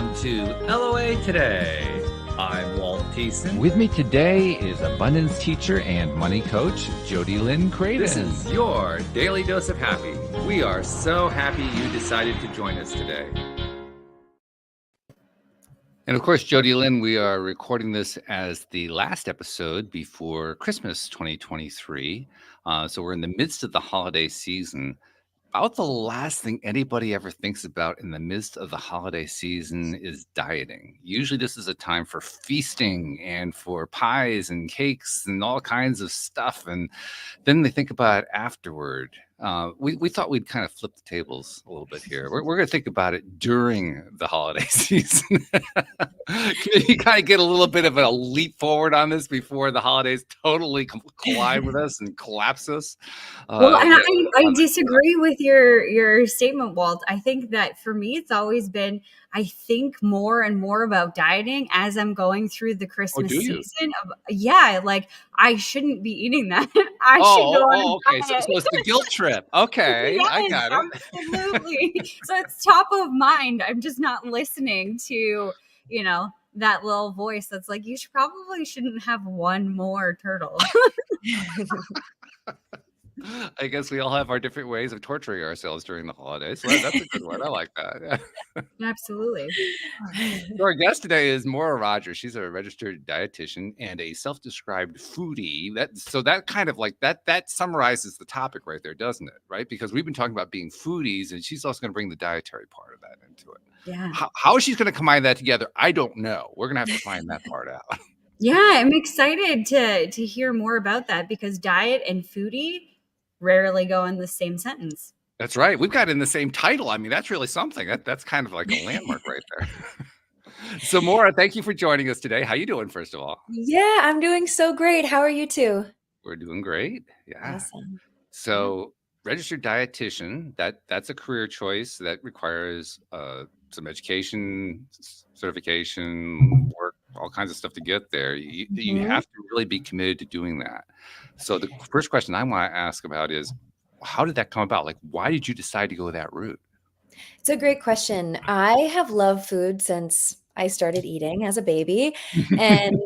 Welcome to LOA Today. I'm Walt Thiessen. With me today is abundance teacher and money coach, Jody Lynn Creighton. This is your daily dose of happy. We are so happy you decided to join us today. And of course, Jody Lynn, we are recording this as the last episode before Christmas 2023. So we're in the midst of the holiday season. About the last thing anybody ever thinks about in the midst of the holiday season is dieting. Usually this is a time for feasting and for pies and cakes and all kinds of stuff. And then they think about it afterward. We thought we'd kind of flip the tables a little bit here. We're going to think about it during the holiday season. Can you kind of get a little bit of a leap forward on this before the holidays totally collide with us and collapse us? Well, and I disagree with your statement, Walt. I think that for me, it's always been, I think more and more about dieting as I'm going through the Christmas season. Like I shouldn't be eating that. I should go on a diet. So it's the guilt trip. Okay, yes, I got it. Absolutely. So it's top of mind. I'm just not listening to, that little voice that's like, you shouldn't have one more turtle. I guess we all have our different ways of torturing ourselves during the holidays. So that's a good one. I like that. Yeah. Absolutely. So our guest today is Maura Rodgers. She's a registered dietitian and a self-described foodie. That kind of like that summarizes the topic right there, doesn't it? Right? Because we've been talking about being foodies, and she's also going to bring the dietary part of that into it. Yeah. How she's going to combine that together, I don't know. We're going to have to find that part out. Yeah, I'm excited to hear more about that because diet and foodie rarely go in the same sentence. That's right. We've got in the same title. I mean, that's really something. That's kind of like a landmark right there. So, Maura, thank you for joining us today. How you doing, first of all? Yeah, I'm doing so great. How are you two? We're doing great. Yeah. Awesome. So, registered dietitian, that's a career choice that requires some education, certification, work, all kinds of stuff to get there. You have to really be committed to doing that. So the first question I want to ask about is, how did that come about? Like, why did you decide to go that route? It's a great question. I have loved food since I started eating as a baby. And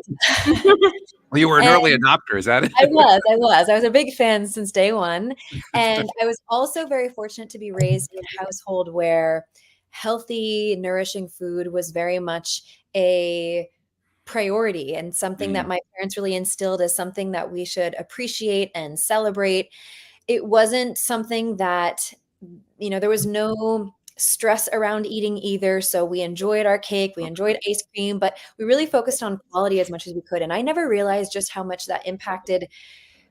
well, you were an early adopter, is that it? I was a big fan since day one. And I was also very fortunate to be raised in a household where healthy, nourishing food was very much a priority and something that my parents really instilled as something that we should appreciate and celebrate. It wasn't something that, there was no stress around eating either. So we enjoyed our cake, we enjoyed ice cream, but we really focused on quality as much as we could. And I never realized just how much that impacted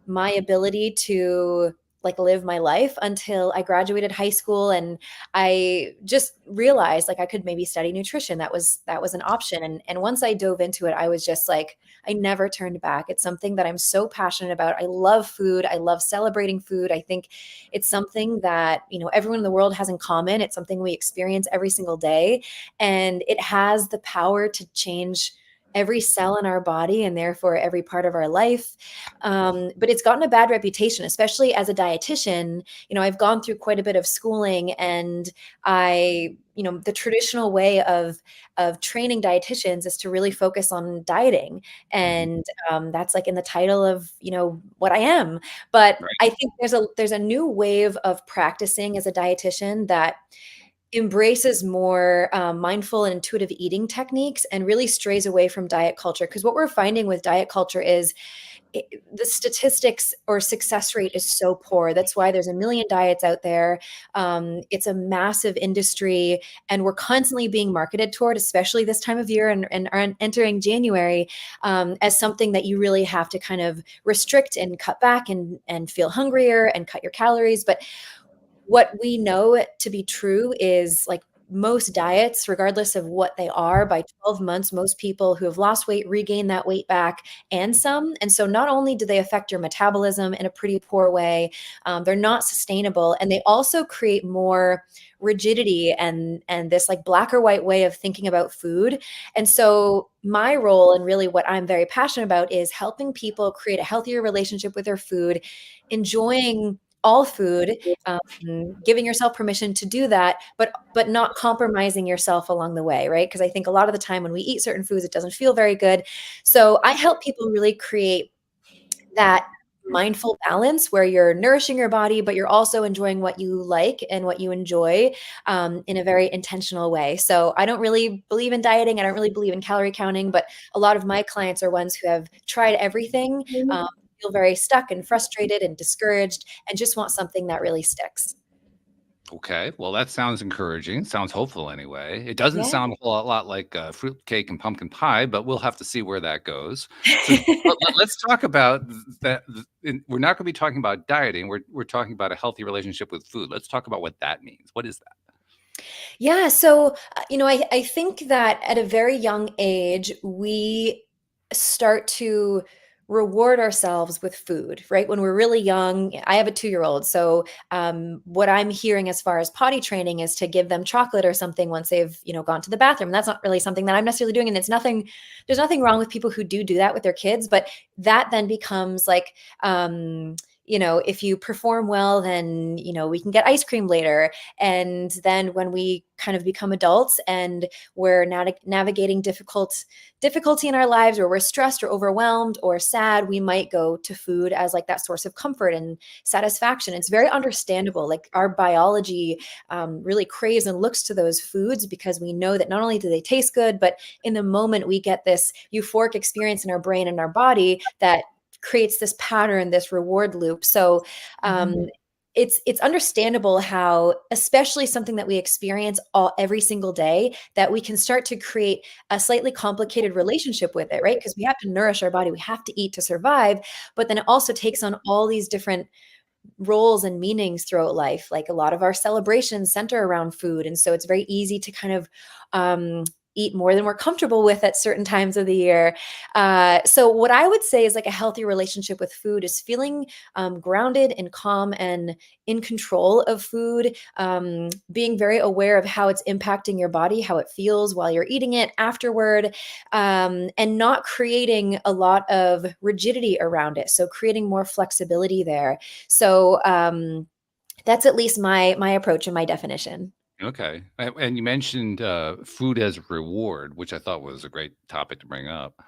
my ability to live my life until I graduated high school. And I just realized I could maybe study nutrition. That was an option. And once I dove into it, I was just I never turned back. It's something that I'm so passionate about. I love food. I love celebrating food. I think it's something that, everyone in the world has in common. It's something we experience every single day. And it has the power to change every cell in our body and therefore every part of our life. But it's gotten a bad reputation, especially as a dietitian. I've gone through quite a bit of schooling, and the traditional way of training dietitians is to really focus on dieting. And that's in the title of, what I am. But right. I think there's a new wave of practicing as a dietitian that embraces more mindful and intuitive eating techniques and really strays away from diet culture. Because what we're finding with diet culture is the statistics or success rate is so poor. That's why there's a million diets out there. It's a massive industry, and we're constantly being marketed toward, especially this time of year and are entering January, as something that you really have to kind of restrict and cut back and feel hungrier and cut your calories. But what we know to be true is most diets, regardless of what they are, by 12 months, most people who have lost weight regain that weight back and some. And so not only do they affect your metabolism in a pretty poor way, they're not sustainable. And they also create more rigidity and this black or white way of thinking about food. And so my role, and really what I'm very passionate about, is helping people create a healthier relationship with their food, enjoying all food, giving yourself permission to do that, but not compromising yourself along the way, right? Because I think a lot of the time when we eat certain foods, it doesn't feel very good. So I help people really create that mindful balance where you're nourishing your body, but you're also enjoying what you like and what you enjoy in a very intentional way. So I don't really believe in dieting. I don't really believe in calorie counting, but a lot of my clients are ones who have tried everything, feel very stuck and frustrated and discouraged, and just want something that really sticks. Okay, well, that sounds encouraging. Sounds hopeful anyway. It doesn't Yeah. sound a whole lot like fruit cake and pumpkin pie, but we'll have to see where that goes. So let's talk about that. We're not going to be talking about dieting. We're talking about a healthy relationship with food. Let's talk about what that means. What is that? Yeah. So, I think that at a very young age, we start to reward ourselves with food, right? When we're really young, I have a 2-year-old. So, what I'm hearing as far as potty training is to give them chocolate or something once they've, gone to the bathroom. That's not really something that I'm necessarily doing. And there's nothing wrong with people who do that with their kids, but that then becomes like, if you perform well, then, we can get ice cream later. And then when we kind of become adults and we're navigating difficulty in our lives, or we're stressed or overwhelmed or sad, we might go to food as like that source of comfort and satisfaction. It's very understandable. Like our biology really craves and looks to those foods because we know that not only do they taste good, but in the moment we get this euphoric experience in our brain and our body that creates this pattern, this reward loop. So it's understandable how, especially something that we experience every single day, that we can start to create a slightly complicated relationship with it, right? Because we have to nourish our body, we have to eat to survive, but then it also takes on all these different roles and meanings throughout life. Like a lot of our celebrations center around food. And so it's very easy to kind of eat more than we're comfortable with at certain times of the year. So what I would say is like a healthy relationship with food is feeling grounded and calm and in control of food, being very aware of how it's impacting your body, how it feels while you're eating it afterward, and not creating a lot of rigidity around it. So creating more flexibility there. So that's at least my approach and my definition. Okay. And you mentioned food as a reward, which I thought was a great topic to bring up.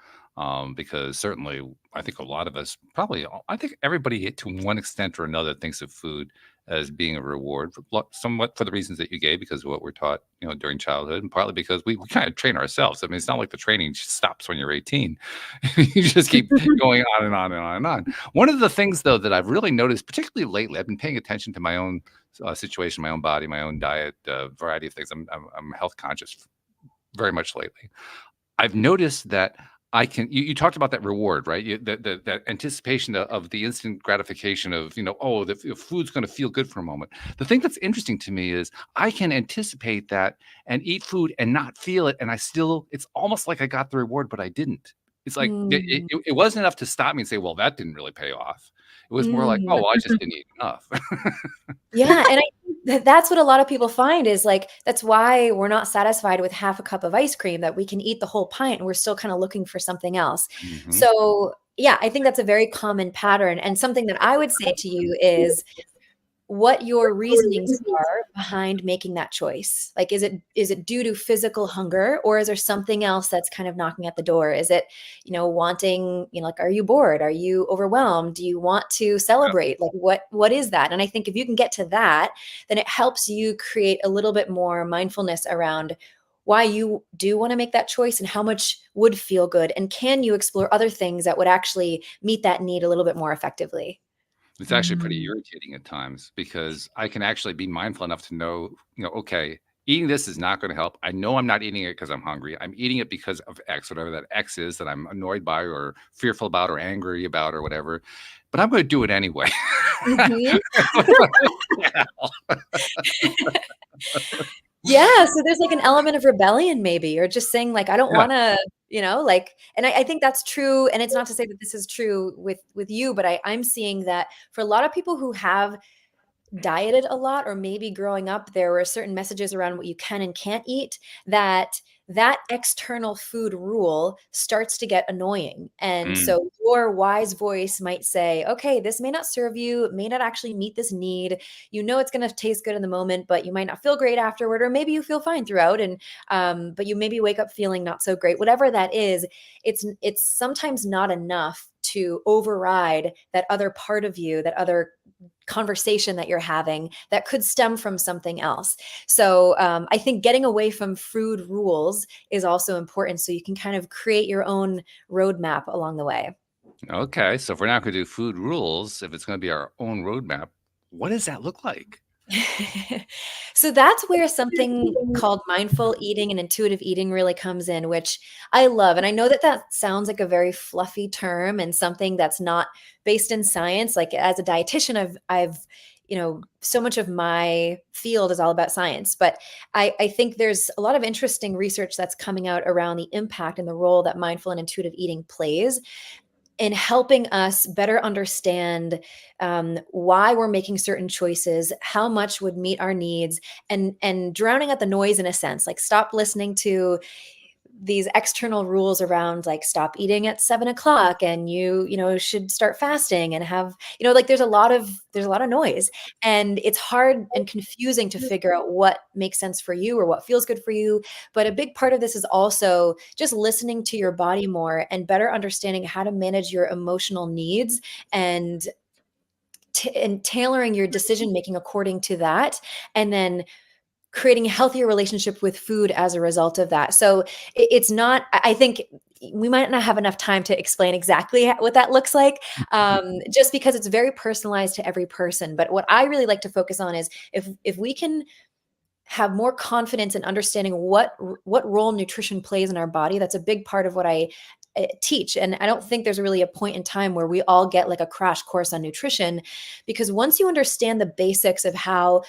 Because certainly I think a lot of us, I think everybody to one extent or another thinks of food as being a reward, somewhat for the reasons that you gave, because of what we're taught, during childhood, and partly because we kind of train ourselves. I mean, it's not like the training stops when you're 18. You just keep going on and on and on and on. One of the things, though, that I've really noticed, particularly lately, I've been paying attention to my own situation, my own body, my own diet, variety of things. I'm health conscious very much lately. I've noticed that I can. You talked about that reward, right? That anticipation of the instant gratification of the food's going to feel good for a moment. The thing that's interesting to me is I can anticipate that and eat food and not feel it, and it's almost like I got the reward, but I didn't. It's like it wasn't enough to stop me and say, well, that didn't really pay off. It was more like, oh, well, I just didn't eat enough. Yeah, and I think that's what a lot of people find is like that's why we're not satisfied with half a cup of ice cream, that we can eat the whole pint and we're still kind of looking for something else. So, yeah, I think that's a very common pattern, and something that I would say to you is what your reasonings are behind making that choice. Like, is it due to physical hunger, or is there something else that's kind of knocking at the door? Is it, wanting, like, are you bored? Are you overwhelmed? Do you want to celebrate? Like, what is that? And I think if you can get to that, then it helps you create a little bit more mindfulness around why you do want to make that choice and how much would feel good. And can you explore other things that would actually meet that need a little bit more effectively? It's actually pretty irritating at times because I can actually be mindful enough to know, okay, eating this is not going to help. I know I'm not eating it because I'm hungry. I'm eating it because of X, whatever that X is that I'm annoyed by or fearful about or angry about or whatever. But I'm going to do it anyway. Yeah, so there's like an element of rebellion maybe, or just saying like, I don't want to, like, and I think that's true. And it's not to say that this is true with you, but I'm seeing that for a lot of people who have dieted a lot, or maybe growing up there were certain messages around what you can and can't eat, that external food rule starts to get annoying. And Mm. so your wise voice might say, okay, this may not serve you, it may not actually meet this need. You know it's going to taste good in the moment, but you might not feel great afterward, or maybe you feel fine throughout, and but you maybe wake up feeling not so great. Whatever that is, it's sometimes not enough to override that other part of you, that other conversation that you're having that could stem from something else. So I think getting away from food rules is also important, so you can kind of create your own roadmap along the way. Okay, so if we're not going to do food rules, if it's going to be our own roadmap, what does that look like? So that's where something called mindful eating and intuitive eating really comes in, which I love. And I know that that sounds like a very fluffy term and something that's not based in science. Like as a dietitian, I've so much of my field is all about science, but I think there's a lot of interesting research that's coming out around the impact and the role that mindful and intuitive eating plays in helping us better understand why we're making certain choices, how much would meet our needs, and drowning out the noise in a sense. Like stop listening to these external rules around like stop eating at 7 o'clock, and you should start fasting and have, like there's a lot of noise, and it's hard and confusing to figure out what makes sense for you or what feels good for you. But a big part of this is also just listening to your body more and better understanding how to manage your emotional needs, and and tailoring your decision making according to that, and then creating a healthier relationship with food as a result of that. So it's not, I think we might not have enough time to explain exactly what that looks like, just because it's very personalized to every person. But what I really like to focus on is if we can have more confidence in understanding what role nutrition plays in our body. That's a big part of what I teach. And I don't think there's really a point in time where we all get like a crash course on nutrition, because once you understand the basics of how,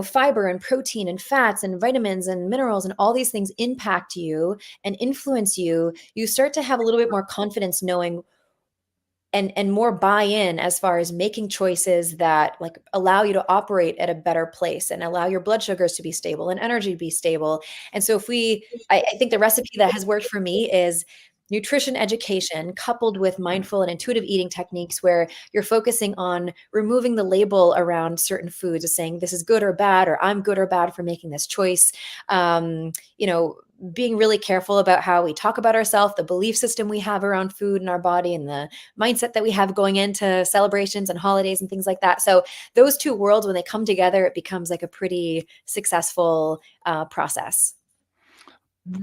fiber and protein and fats and vitamins and minerals and all these things impact you and influence you, you start to have a little bit more confidence knowing and more buy-in as far as making choices that like allow you to operate at a better place and allow your blood sugars to be stable and energy to be stable. And so I think the recipe that has worked for me is nutrition education coupled with mindful and intuitive eating techniques, where you're focusing on removing the label around certain foods, as saying this is good or bad, or I'm good or bad for making this choice. Being really careful about how we talk about ourselves, the belief system we have around food in our body, and the mindset that we have going into celebrations and holidays and things like that. So those two worlds, when they come together, it becomes like a pretty successful process.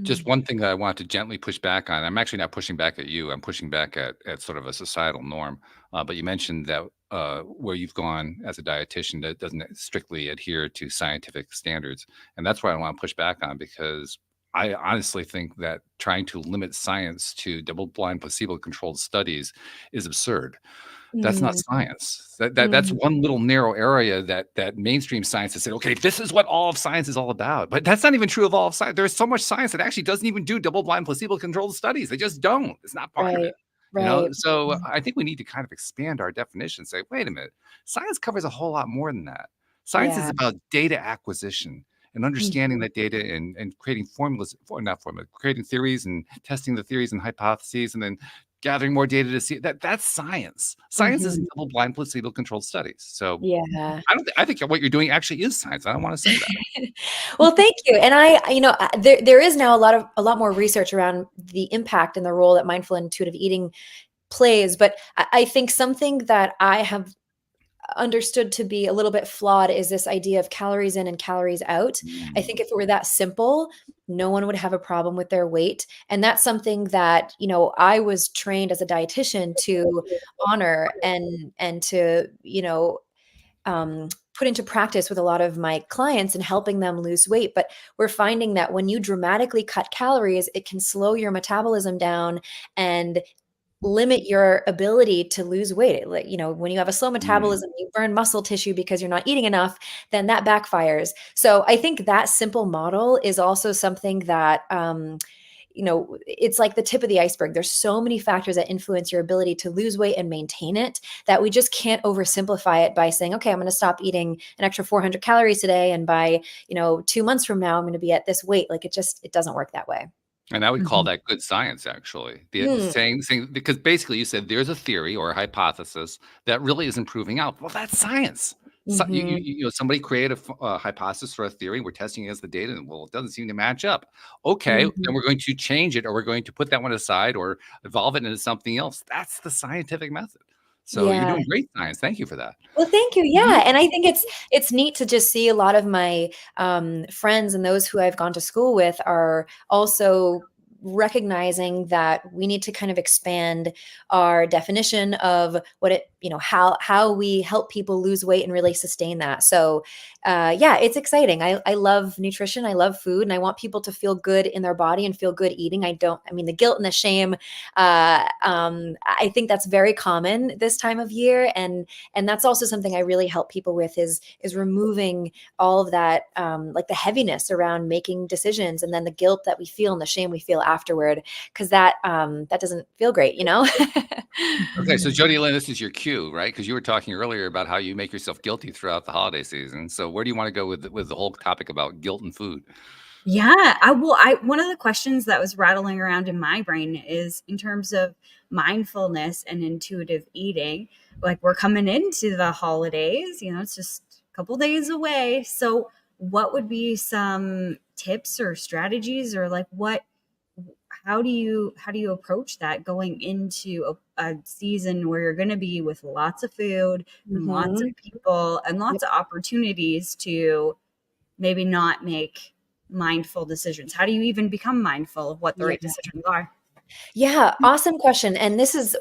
Just one thing that I want to gently push back on. I'm actually not pushing back at you. I'm pushing back at sort of a societal norm. But you mentioned that where you've gone as a dietitian that doesn't strictly adhere to scientific standards, and that's where I want to push back on, because I honestly think that trying to limit science to double-blind, placebo-controlled studies is absurd. That's not Mm, science. That's mm, one little narrow area that mainstream science has said, okay, this is what all of science is all about. But that's not even true of all of science. There's so much science that actually doesn't even do double-blind, placebo-controlled studies. They just don't. It's not part of right, it. right. So I think we need to kind of expand our definition. Say, wait a minute, science covers a whole lot more than that. Science is Yeah. about data acquisition and understanding Mhm. that data, and creating formulas, for not formula, creating theories and testing the theories and hypotheses, and then gathering more data to see that that's science. Science isn't Mhm. double-blind, placebo-controlled studies. So Yeah. I think what you're doing actually is science. I don't wanna say that. Well, thank you. And there is now a lot more research around the impact and the role that mindful and intuitive eating plays. But I think something that I have understood to be a little bit flawed is this idea of calories in and calories out. I think Mm. if it were that simple, no one would have a problem with their weight. And that's something that, I was trained as a dietitian to honor and to, put into practice with a lot of my clients and helping them lose weight. But we're finding that when you dramatically cut calories, it can slow your metabolism down and limit your ability to lose weight. Like, when you have a slow Mm. metabolism, you burn muscle tissue because you're not eating enough, then that backfires. So I think that simple model is also something that it's like the tip of the iceberg. There's so many factors that influence your ability to lose weight and maintain it that we just can't oversimplify it by saying, okay, I'm going to stop eating an extra 400 calories today, and by 2 months from now I'm going to be at this weight. Like it doesn't work that way. And I would call that good science, actually. Saying because basically you said there's a theory or a hypothesis that really isn't proving out. Well, that's science. So, somebody created a hypothesis for a theory. We're testing against the data, and well, it doesn't seem to match up. Okay, then we're going to change it, or we're going to put that one aside, or evolve it into something else. That's the scientific method. So you're doing great science. Thank you for that. Well, thank you. Yeah. And I think it's neat to just see a lot of my friends and those who I've gone to school with are also recognizing that we need to kind of expand our definition of what it, how we help people lose weight and really sustain that. So it's exciting. I love nutrition. I love food, and I want people to feel good in their body and feel good eating. The guilt and the shame, I think that's very common this time of year. And that's also something I really help people with is removing all of that, like the heaviness around making decisions, and then the guilt that we feel and the shame we feel afterward, because that doesn't feel great, Okay, so Jody Lynn, this is your cue, right? Because you were talking earlier about how you make yourself guilty throughout the holiday season. So where do you want to go with the whole topic about guilt and food? Yeah, one of the questions that was rattling around in my brain is in terms of mindfulness and intuitive eating. Like, we're coming into the holidays, it's just a couple days away. So what would be some tips or strategies, or like how do you approach that going into a season where you're going to be with lots of food and lots of people and lots of opportunities to maybe not make mindful decisions? How do you even become mindful of what the right decisions are? Yeah, awesome question. And this is,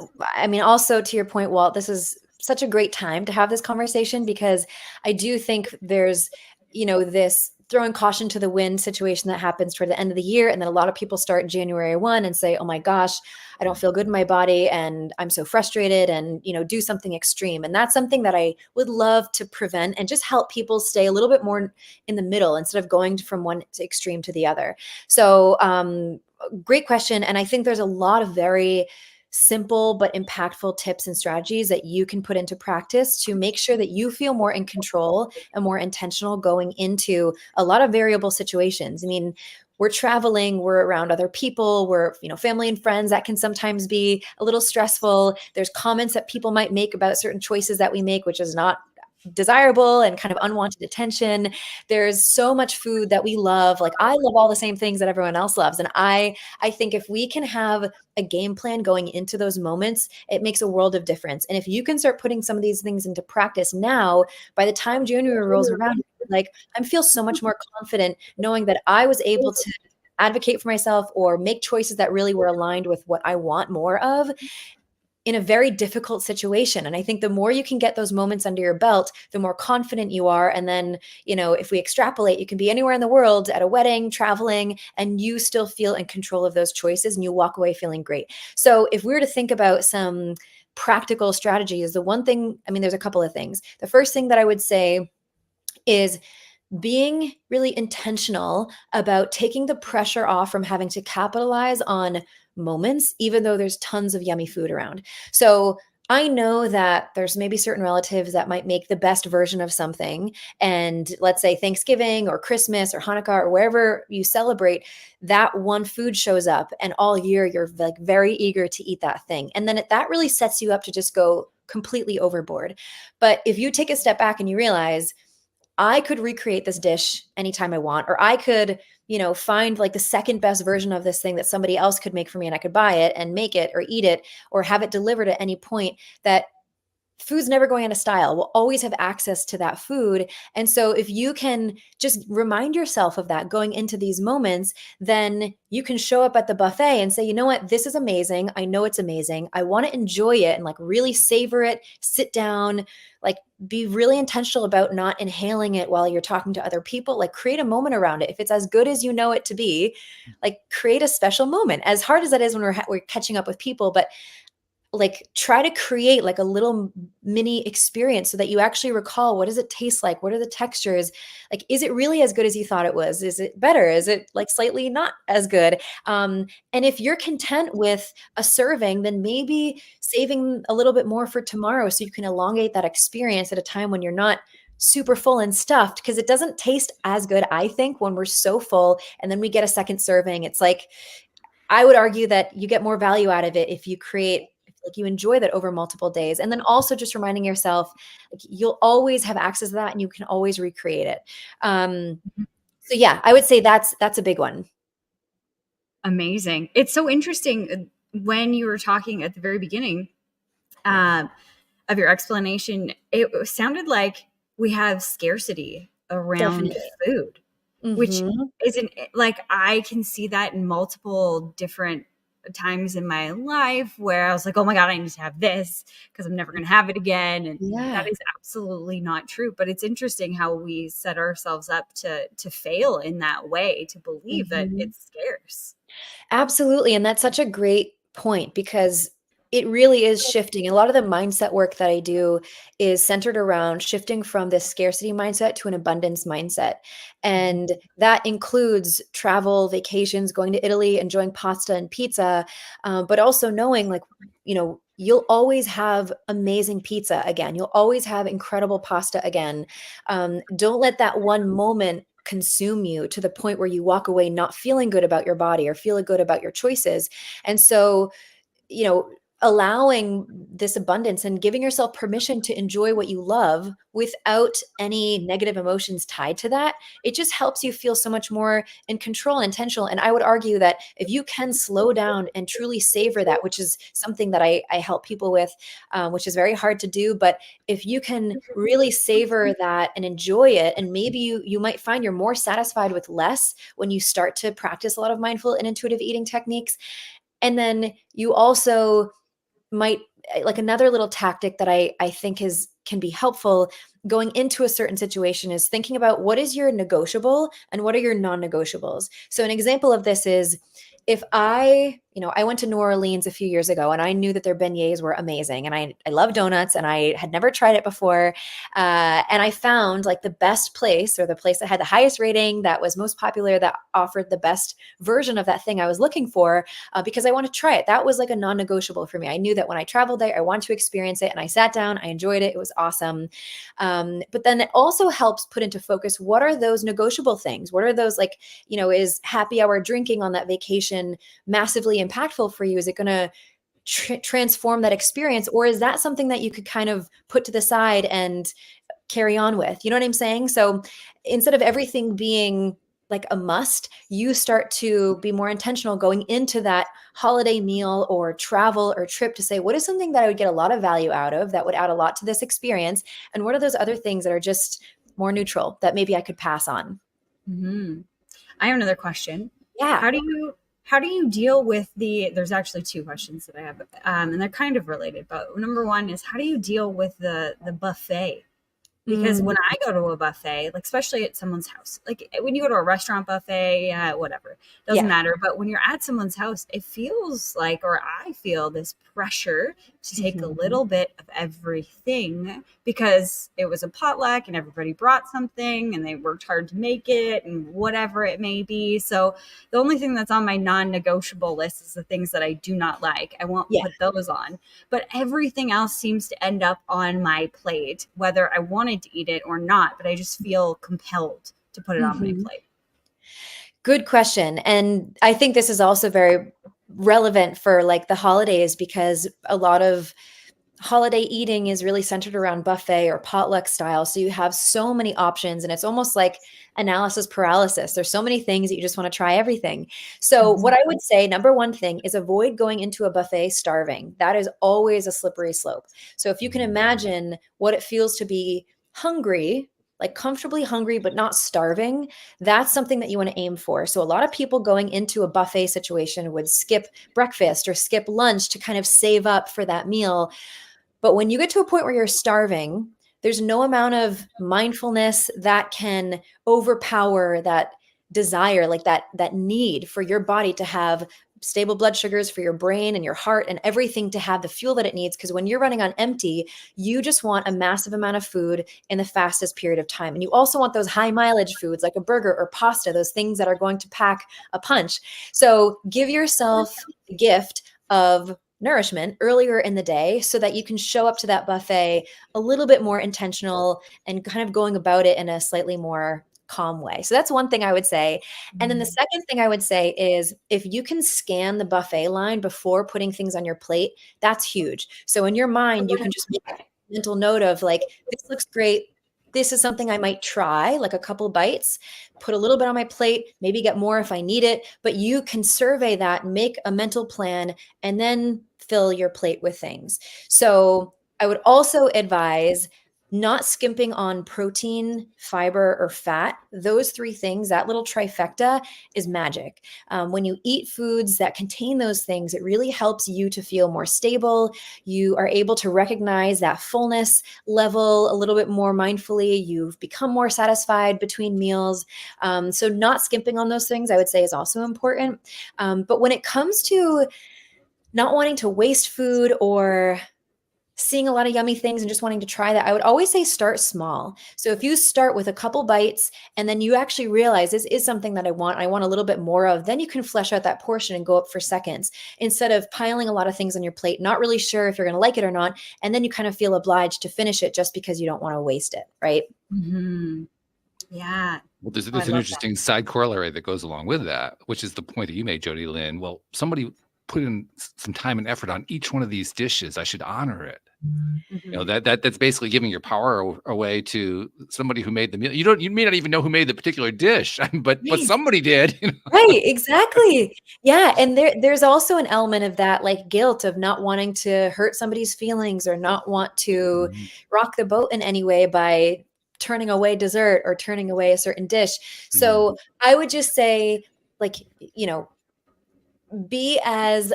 also to your point, Walt, this is such a great time to have this conversation, because I do think there's, this throwing caution to the wind situation that happens toward the end of the year. And then a lot of people start January 1 and say, oh my gosh, I don't feel good in my body and I'm so frustrated, and, do something extreme. And that's something that I would love to prevent and just help people stay a little bit more in the middle instead of going from one extreme to the other. So, great question. And I think there's a lot of very simple but impactful tips and strategies that you can put into practice to make sure that you feel more in control and more intentional going into a lot of variable situations. We're traveling, we're around other people, we're, family and friends. That can sometimes be a little stressful. There's comments that people might make about certain choices that we make, which is not desirable and kind of unwanted attention. There's so much food that we love. Like, I love all the same things that everyone else loves. And I think if we can have a game plan going into those moments, it makes a world of difference. And if you can start putting some of these things into practice now, by the time January rolls around, like, I feel so much more confident knowing that I was able to advocate for myself or make choices that really were aligned with what I want more of in a very difficult situation. And I think the more you can get those moments under your belt, the more confident you are. And then, if we extrapolate, you can be anywhere in the world, at a wedding, traveling, and you still feel in control of those choices and you walk away feeling great. So if we were to think about some practical strategies, the one thing, there's a couple of things. The first thing that I would say is being really intentional about taking the pressure off from having to capitalize on moments, even though there's tons of yummy food around. So I know that there's maybe certain relatives that might make the best version of something. And let's say Thanksgiving or Christmas or Hanukkah or wherever you celebrate, that one food shows up, and all year you're like very eager to eat that thing. And then that really sets you up to just go completely overboard. But if you take a step back and you realize, I could recreate this dish anytime I want, or I could, find like the second best version of this thing that somebody else could make for me, and I could buy it and make it or eat it or have it delivered at any point. That food's never going out of style. We'll always have access to that food. And so if you can just remind yourself of that going into these moments, then you can show up at the buffet and say, you know what, this is amazing. I know it's amazing. I want to enjoy it and like really savor it, sit down, like be really intentional about not inhaling it while you're talking to other people. Like, create a moment around it. If it's as good as you know it to be, like, create a special moment. As hard as that is when we're catching up with people, but like try to create like a little mini experience so that you actually recall, what does it taste like? What are the textures? Like, is it really as good as you thought it was? Is it better? Is it like slightly not as good? And if you're content with a serving, then maybe saving a little bit more for tomorrow so you can elongate that experience at a time when you're not super full and stuffed, because it doesn't taste as good, I think, when we're so full and then we get a second serving. It's like, I would argue that you get more value out of it if you create, like you enjoy that over multiple days. And then also just reminding yourself, like you'll always have access to that and you can always recreate it. So yeah, I would say that's a big one. Amazing. It's so interesting when you were talking at the very beginning of your explanation, it sounded like we have scarcity around Definitely. food, which isn't like, I can see that in multiple different times in my life where I was like, oh my God, I need to have this because I'm never going to have it again. And that is absolutely not true. But it's interesting how we set ourselves up to fail in that way, to believe that it's scarce. Absolutely. And that's such a great point, because it really is shifting. A lot of the mindset work that I do is centered around shifting from this scarcity mindset to an abundance mindset. And that includes travel, vacations, going to Italy, enjoying pasta and pizza, but also knowing, like, you know, you'll always have amazing pizza again. You'll always have incredible pasta again. Don't let that one moment consume you to the point where you walk away not feeling good about your body or feeling good about your choices. And so, you know, allowing this abundance and giving yourself permission to enjoy what you love without any negative emotions tied to that, it just helps you feel so much more in control and intentional. And I would argue that if you can slow down and truly savor that, which is something that I help people with, which is very hard to do, but if you can really savor that and enjoy it, and maybe you might find you're more satisfied with less when you start to practice a lot of mindful and intuitive eating techniques. And then you also might, like, another little tactic that I think can be helpful going into a certain situation is thinking about what is your negotiable and what are your non-negotiables. So an example of this is, if I went to New Orleans a few years ago and I knew that their beignets were amazing, and I love donuts and I had never tried it before. And I found like the best place, or the place that had the highest rating, that was most popular, that offered the best version of that thing I was looking for, because I want to try it. That was like a non-negotiable for me. I knew that when I traveled there, I want to experience it, and I sat down, I enjoyed it. It was awesome. But then it also helps put into focus, what are those negotiable things? What are those, like, is happy hour drinking on that vacation massively impactful for you? Is it going to transform that experience? Or is that something that you could kind of put to the side and carry on with? You know what I'm saying? So instead of everything being like a must, you start to be more intentional going into that holiday meal or travel or trip to say, what is something that I would get a lot of value out of, that would add a lot to this experience? And what are those other things that are just more neutral that maybe I could pass on? I have another question. Yeah. How do you deal with there's actually two questions that I have, and they're kind of related, but number one is, how do you deal with the buffet? Because when I go to a buffet, like especially at someone's house, like when you go to a restaurant buffet, whatever, doesn't matter. But when you're at someone's house, it feels like, or I feel this pressure to take a little bit of everything, because it was a potluck and everybody brought something and they worked hard to make it and whatever it may be. So the only thing that's on my non-negotiable list is the things that I do not like. I won't put those on, but everything else seems to end up on my plate, whether I wanted to eat it or not, but I just feel compelled to put it on my plate. Good question. And I think this is also very relevant for like the holidays, because a lot of holiday eating is really centered around buffet or potluck style. So you have so many options, and it's almost like analysis paralysis. There's so many things that you just want to try everything. So what I would say, number one thing is, avoid going into a buffet starving. That is always a slippery slope. So if you can imagine what it feels to be hungry, like comfortably hungry, but not starving, that's something that you want to aim for. So a lot of people going into a buffet situation would skip breakfast or skip lunch to kind of save up for that meal. But when you get to a point where you're starving, there's no amount of mindfulness that can overpower that desire, like that need for your body to have stable blood sugars for your brain and your heart and everything to have the fuel that it needs. Because when you're running on empty, you just want a massive amount of food in the fastest period of time. And you also want those high mileage foods like a burger or pasta, those things that are going to pack a punch. So give yourself the gift of nourishment earlier in the day so that you can show up to that buffet a little bit more intentional and kind of going about it in a slightly more calm way. So that's one thing I would say. And then the second thing I would say is if you can scan the buffet line before putting things on your plate, that's huge. So in your mind, you can just make a mental note of like, this looks great. This is something I might try, like a couple bites, put a little bit on my plate, maybe get more if I need it. But you can survey that, make a mental plan, and then fill your plate with things. So I would also advise not skimping on protein, fiber, or fat. Those three things, that little trifecta is magic. When you eat foods that contain those things, it really helps you to feel more stable. You are able to recognize that fullness level a little bit more mindfully. You've become more satisfied between meals. So not skimping on those things, I would say, is also important. But when it comes to not wanting to waste food or seeing a lot of yummy things and just wanting to try that, I would always say start small. So if you start with a couple bites and then you actually realize this is something that I want a little bit more of, then you can flesh out that portion and go up for seconds instead of piling a lot of things on your plate, not really sure if you're going to like it or not. And then you kind of feel obliged to finish it just because you don't want to waste it. Right. Mm-hmm. Yeah. Well, there's an interesting side corollary that goes along with that, which is the point that you made, Jody Lynn. Well, somebody put in some time and effort on each one of these dishes. I should honor it. Mm-hmm. You know, that's basically giving your power away to somebody who made the meal. You may not even know who made the particular dish, but somebody did. You know? Right, exactly. Yeah, and there's also an element of that, like guilt of not wanting to hurt somebody's feelings or not want to rock the boat in any way by turning away dessert or turning away a certain dish. So I would just say, like, you know, be as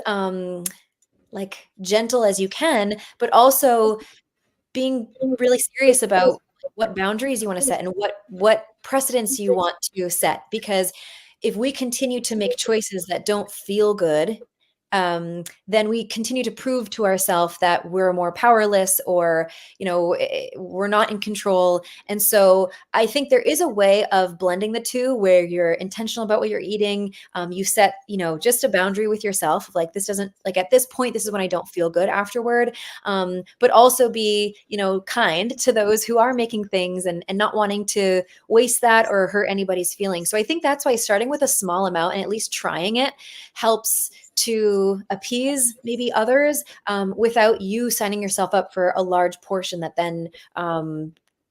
like gentle as you can, but also being really serious about what boundaries you want to set and what precedents you want to set. Because if we continue to make choices that don't feel good, then we continue to prove to ourselves that we're more powerless or, you know, we're not in control. And so I think there is a way of blending the two where you're intentional about what you're eating. You set, you know, just a boundary with yourself. Like this doesn't, like at this point, this is when I don't feel good afterward. But also be, you know, kind to those who are making things and not wanting to waste that or hurt anybody's feelings. So I think that's why starting with a small amount and at least trying it helps to appease maybe others without you signing yourself up for a large portion that then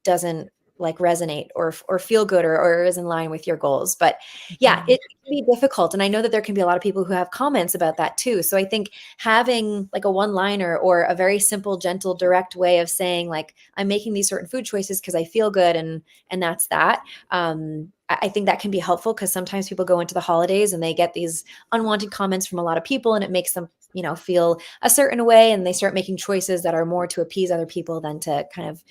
doesn't like resonate or feel good or is in line with your goals. But yeah, it can be difficult. And I know that there can be a lot of people who have comments about that too. So I think having like a one-liner or a very simple, gentle, direct way of saying like, I'm making these certain food choices because I feel good and that's that. I think that can be helpful because sometimes people go into the holidays and they get these unwanted comments from a lot of people and it makes them, you know, feel a certain way and they start making choices that are more to appease other people than to kind of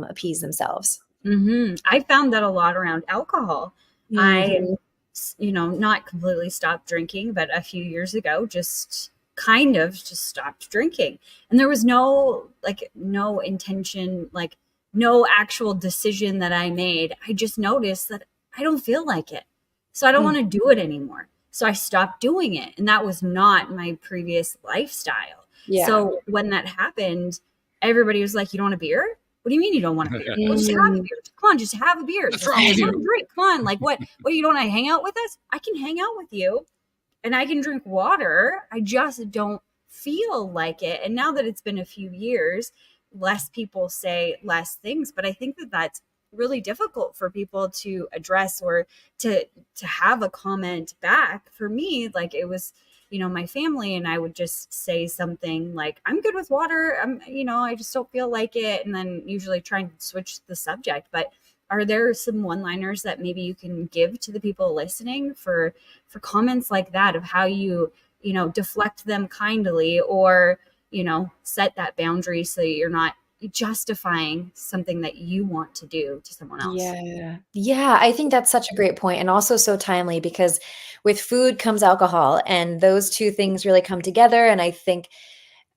appease themselves. Mm-hmm. I found that a lot around alcohol. I, you know, not completely stopped drinking, but a few years ago, just stopped drinking. And there was no intention, like no actual decision that I made. I just noticed that I don't feel like it. So I don't want to do it anymore. So I stopped doing it. And that was not my previous lifestyle. Yeah. So when that happened, everybody was like, you don't want a beer? What do you mean you don't want a beer? Well, just have a beer. Come on, just have a beer. Just have a drink. Come on. Like what you don't want to hang out with us? I can hang out with you and I can drink water. I just don't feel like it. And now that it's been a few years, less people say less things. But I think that that's really difficult for people to address or to have a comment back. For me, like it was, you know, my family and I would just say something like, I'm good with water. I just don't feel like it. And then usually try and switch the subject. But are there some one-liners that maybe you can give to the people listening for comments like that of how you deflect them kindly or, set that boundary so you're not justifying something that you want to do to someone else. Yeah. Yeah, I think that's such a great point, and also so timely, because with food comes alcohol, and those two things really come together. And I think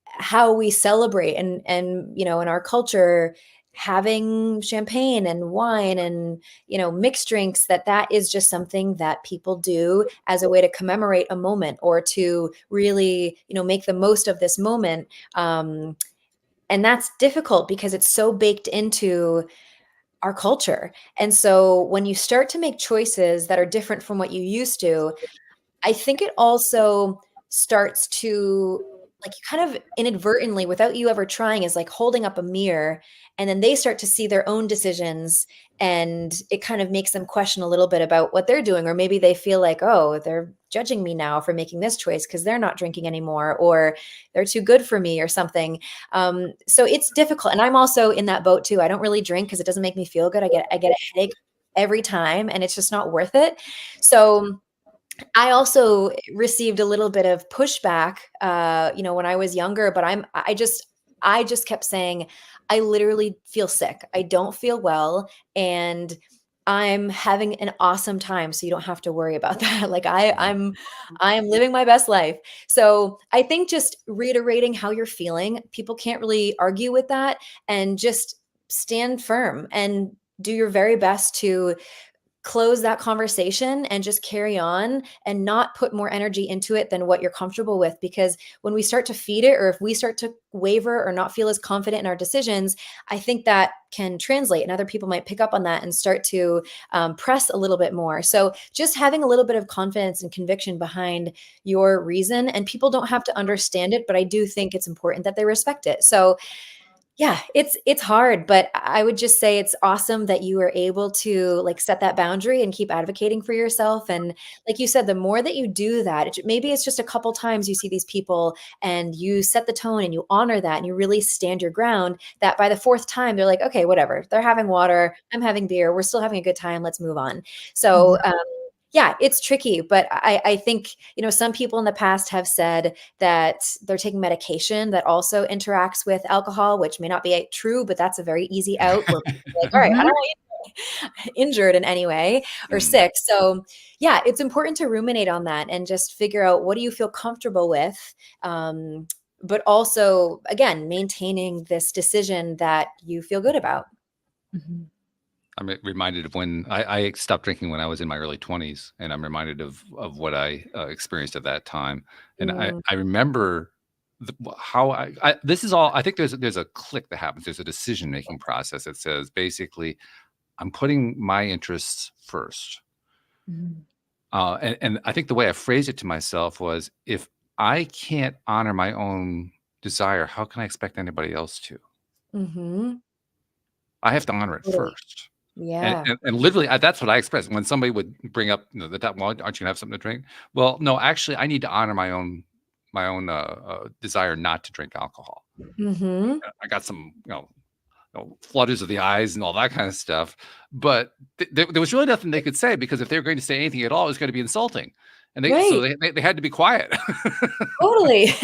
how we celebrate, and in our culture, having champagne and wine and mixed drinks, that is just something that people do as a way to commemorate a moment, or to really make the most of this moment. And that's difficult because it's so baked into our culture. And so when you start to make choices that are different from what you used to, I think it also starts to, like, you kind of inadvertently, without you ever trying, is like holding up a mirror, and then they start to see their own decisions, and it kind of makes them question a little bit about what they're doing. Or maybe they feel like, oh, they're judging me now for making this choice because they're not drinking anymore, or they're too good for me or something. So it's difficult. And I'm also in that boat too. I don't really drink because it doesn't make me feel good. I get a headache every time, and it's just not worth it. So I also received a little bit of pushback, when I was younger, but I just kept saying, I literally feel sick. I don't feel well, and I'm having an awesome time. So you don't have to worry about that. Like I am living my best life. So I think just reiterating how you're feeling, people can't really argue with that, and just stand firm and do your very best to close that conversation and just carry on, and not put more energy into it than what you're comfortable with. Because when we start to feed it, or if we start to waver or not feel as confident in our decisions, I think that can translate, and other people might pick up on that and start to press a little bit more. So just having a little bit of confidence and conviction behind your reason, and people don't have to understand it, but I do think it's important that they respect it. So yeah, it's hard, but I would just say it's awesome that you were able to, like, set that boundary and keep advocating for yourself. And like you said, the more that you do that, maybe it's just a couple times you see these people and you set the tone and you honor that and you really stand your ground, that by the fourth time they're like, okay, whatever. They're having water, I'm having beer, we're still having a good time, let's move on. So yeah, it's tricky, but I think, some people in the past have said that they're taking medication that also interacts with alcohol, which may not be true, but that's a very easy out where people are like, all right, I don't want you injured in any way or sick. So yeah, it's important to ruminate on that and just figure out, what do you feel comfortable with? But also, again, maintaining this decision that you feel good about. I'm reminded of when I stopped drinking when I was in my early 20s, and I'm reminded of what I experienced at that time. And I remember how this is all. I think there's a click that happens. There's a decision making process that says, basically, I'm putting my interests first. And I think the way I phrased it to myself was, if I can't honor my own desire, how can I expect anybody else to? I have to honor it Totally. first. Yeah. And literally, that's what I expressed when somebody would bring up, that, well, aren't you gonna have something to drink? Well, no, actually, I need to honor my own desire not to drink alcohol. I got some, flutters of the eyes and all that kind of stuff, but there was really nothing they could say, because if they were going to say anything at all, it was going to be insulting, and so Right. they had to be quiet. Totally.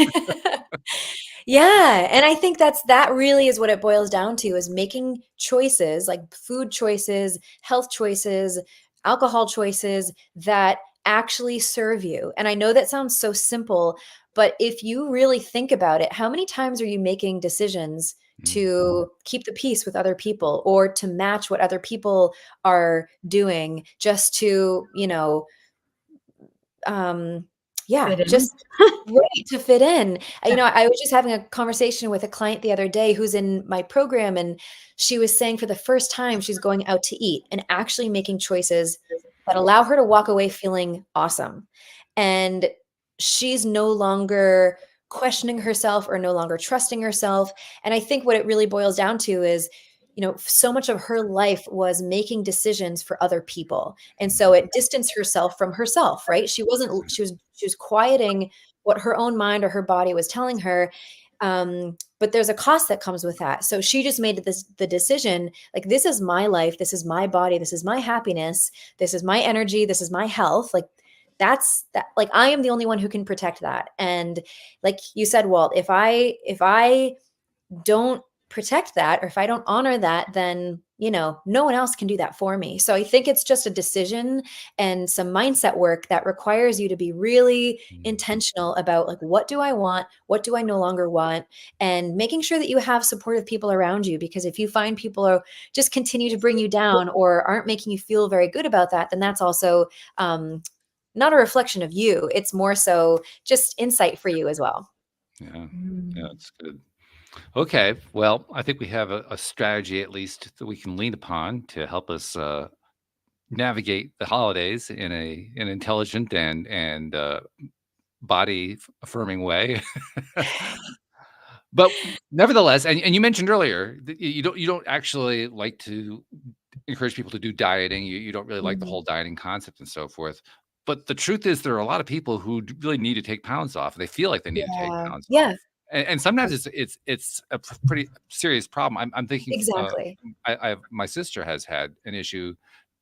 Yeah, and I think that really is what it boils down to, is making choices, like food choices, health choices, alcohol choices, that actually serve you. And I know that sounds so simple, but if you really think about it, how many times are you making decisions to keep the peace with other people, or to match what other people are doing, just to, yeah, Fit in. just right, to fit in. I was just having a conversation with a client the other day who's in my program, and she was saying for the first time she's going out to eat and actually making choices that allow her to walk away feeling awesome. And she's no longer questioning herself or no longer trusting herself. And I think what it really boils down to is, so much of her life was making decisions for other people. And so it distanced herself from herself, right? She was quieting what her own mind or her body was telling her. But there's a cost that comes with that. So she just made the decision, like, this is my life, this is my body, this is my happiness, this is my energy, this is my health. Like, that's that. Like, I am the only one who can protect that. And like you said, Walt, if I don't protect that, or if I don't honor that, then, no one else can do that for me. So I think it's just a decision and some mindset work that requires you to be really intentional about, like, what do I want? What do I no longer want? And making sure that you have supportive people around you, because if you find people are just continue to bring you down or aren't making you feel very good about that, then that's also not a reflection of you. It's more so just insight for you as well. Yeah, that's good. Okay, well, I think we have a strategy at least that we can lean upon to help us navigate the holidays in an intelligent and body affirming way. But nevertheless, and you mentioned earlier that you don't actually like to encourage people to do dieting. You don't really like the whole dieting concept and so forth. But the truth is, there are a lot of people who really need to take pounds off. They feel like they need to take Yeah. pounds Yeah. off, and sometimes it's a pretty serious problem. I'm thinking. Exactly. My sister has had an issue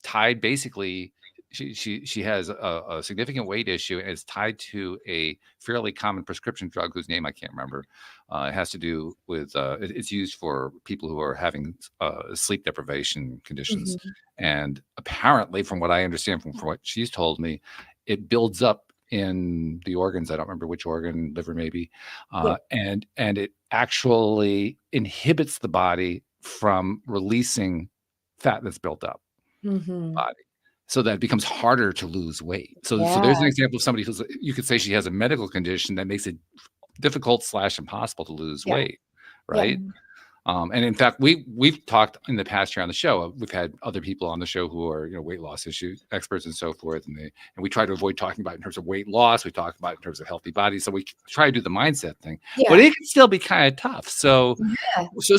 tied basically. She has a significant weight issue, and it's tied to a fairly common prescription drug whose name I can't remember. It has to do with it's used for people who are having sleep deprivation conditions, and apparently, from what I understand from what she's told me, it builds up in the organs. I don't remember which organ, liver maybe, and it actually inhibits the body from releasing fat that's built up body. So that it becomes harder to lose weight. So there's an example of somebody who's, you could say she has a medical condition that makes it difficult / impossible to lose weight, right? And in fact, we've talked in the past here on the show. We've had other people on the show who are weight loss issue experts and so forth, and we try to avoid talking about it in terms of weight loss. We talk about it in terms of healthy bodies. So we try to do the mindset thing, but it can still be kind of tough. So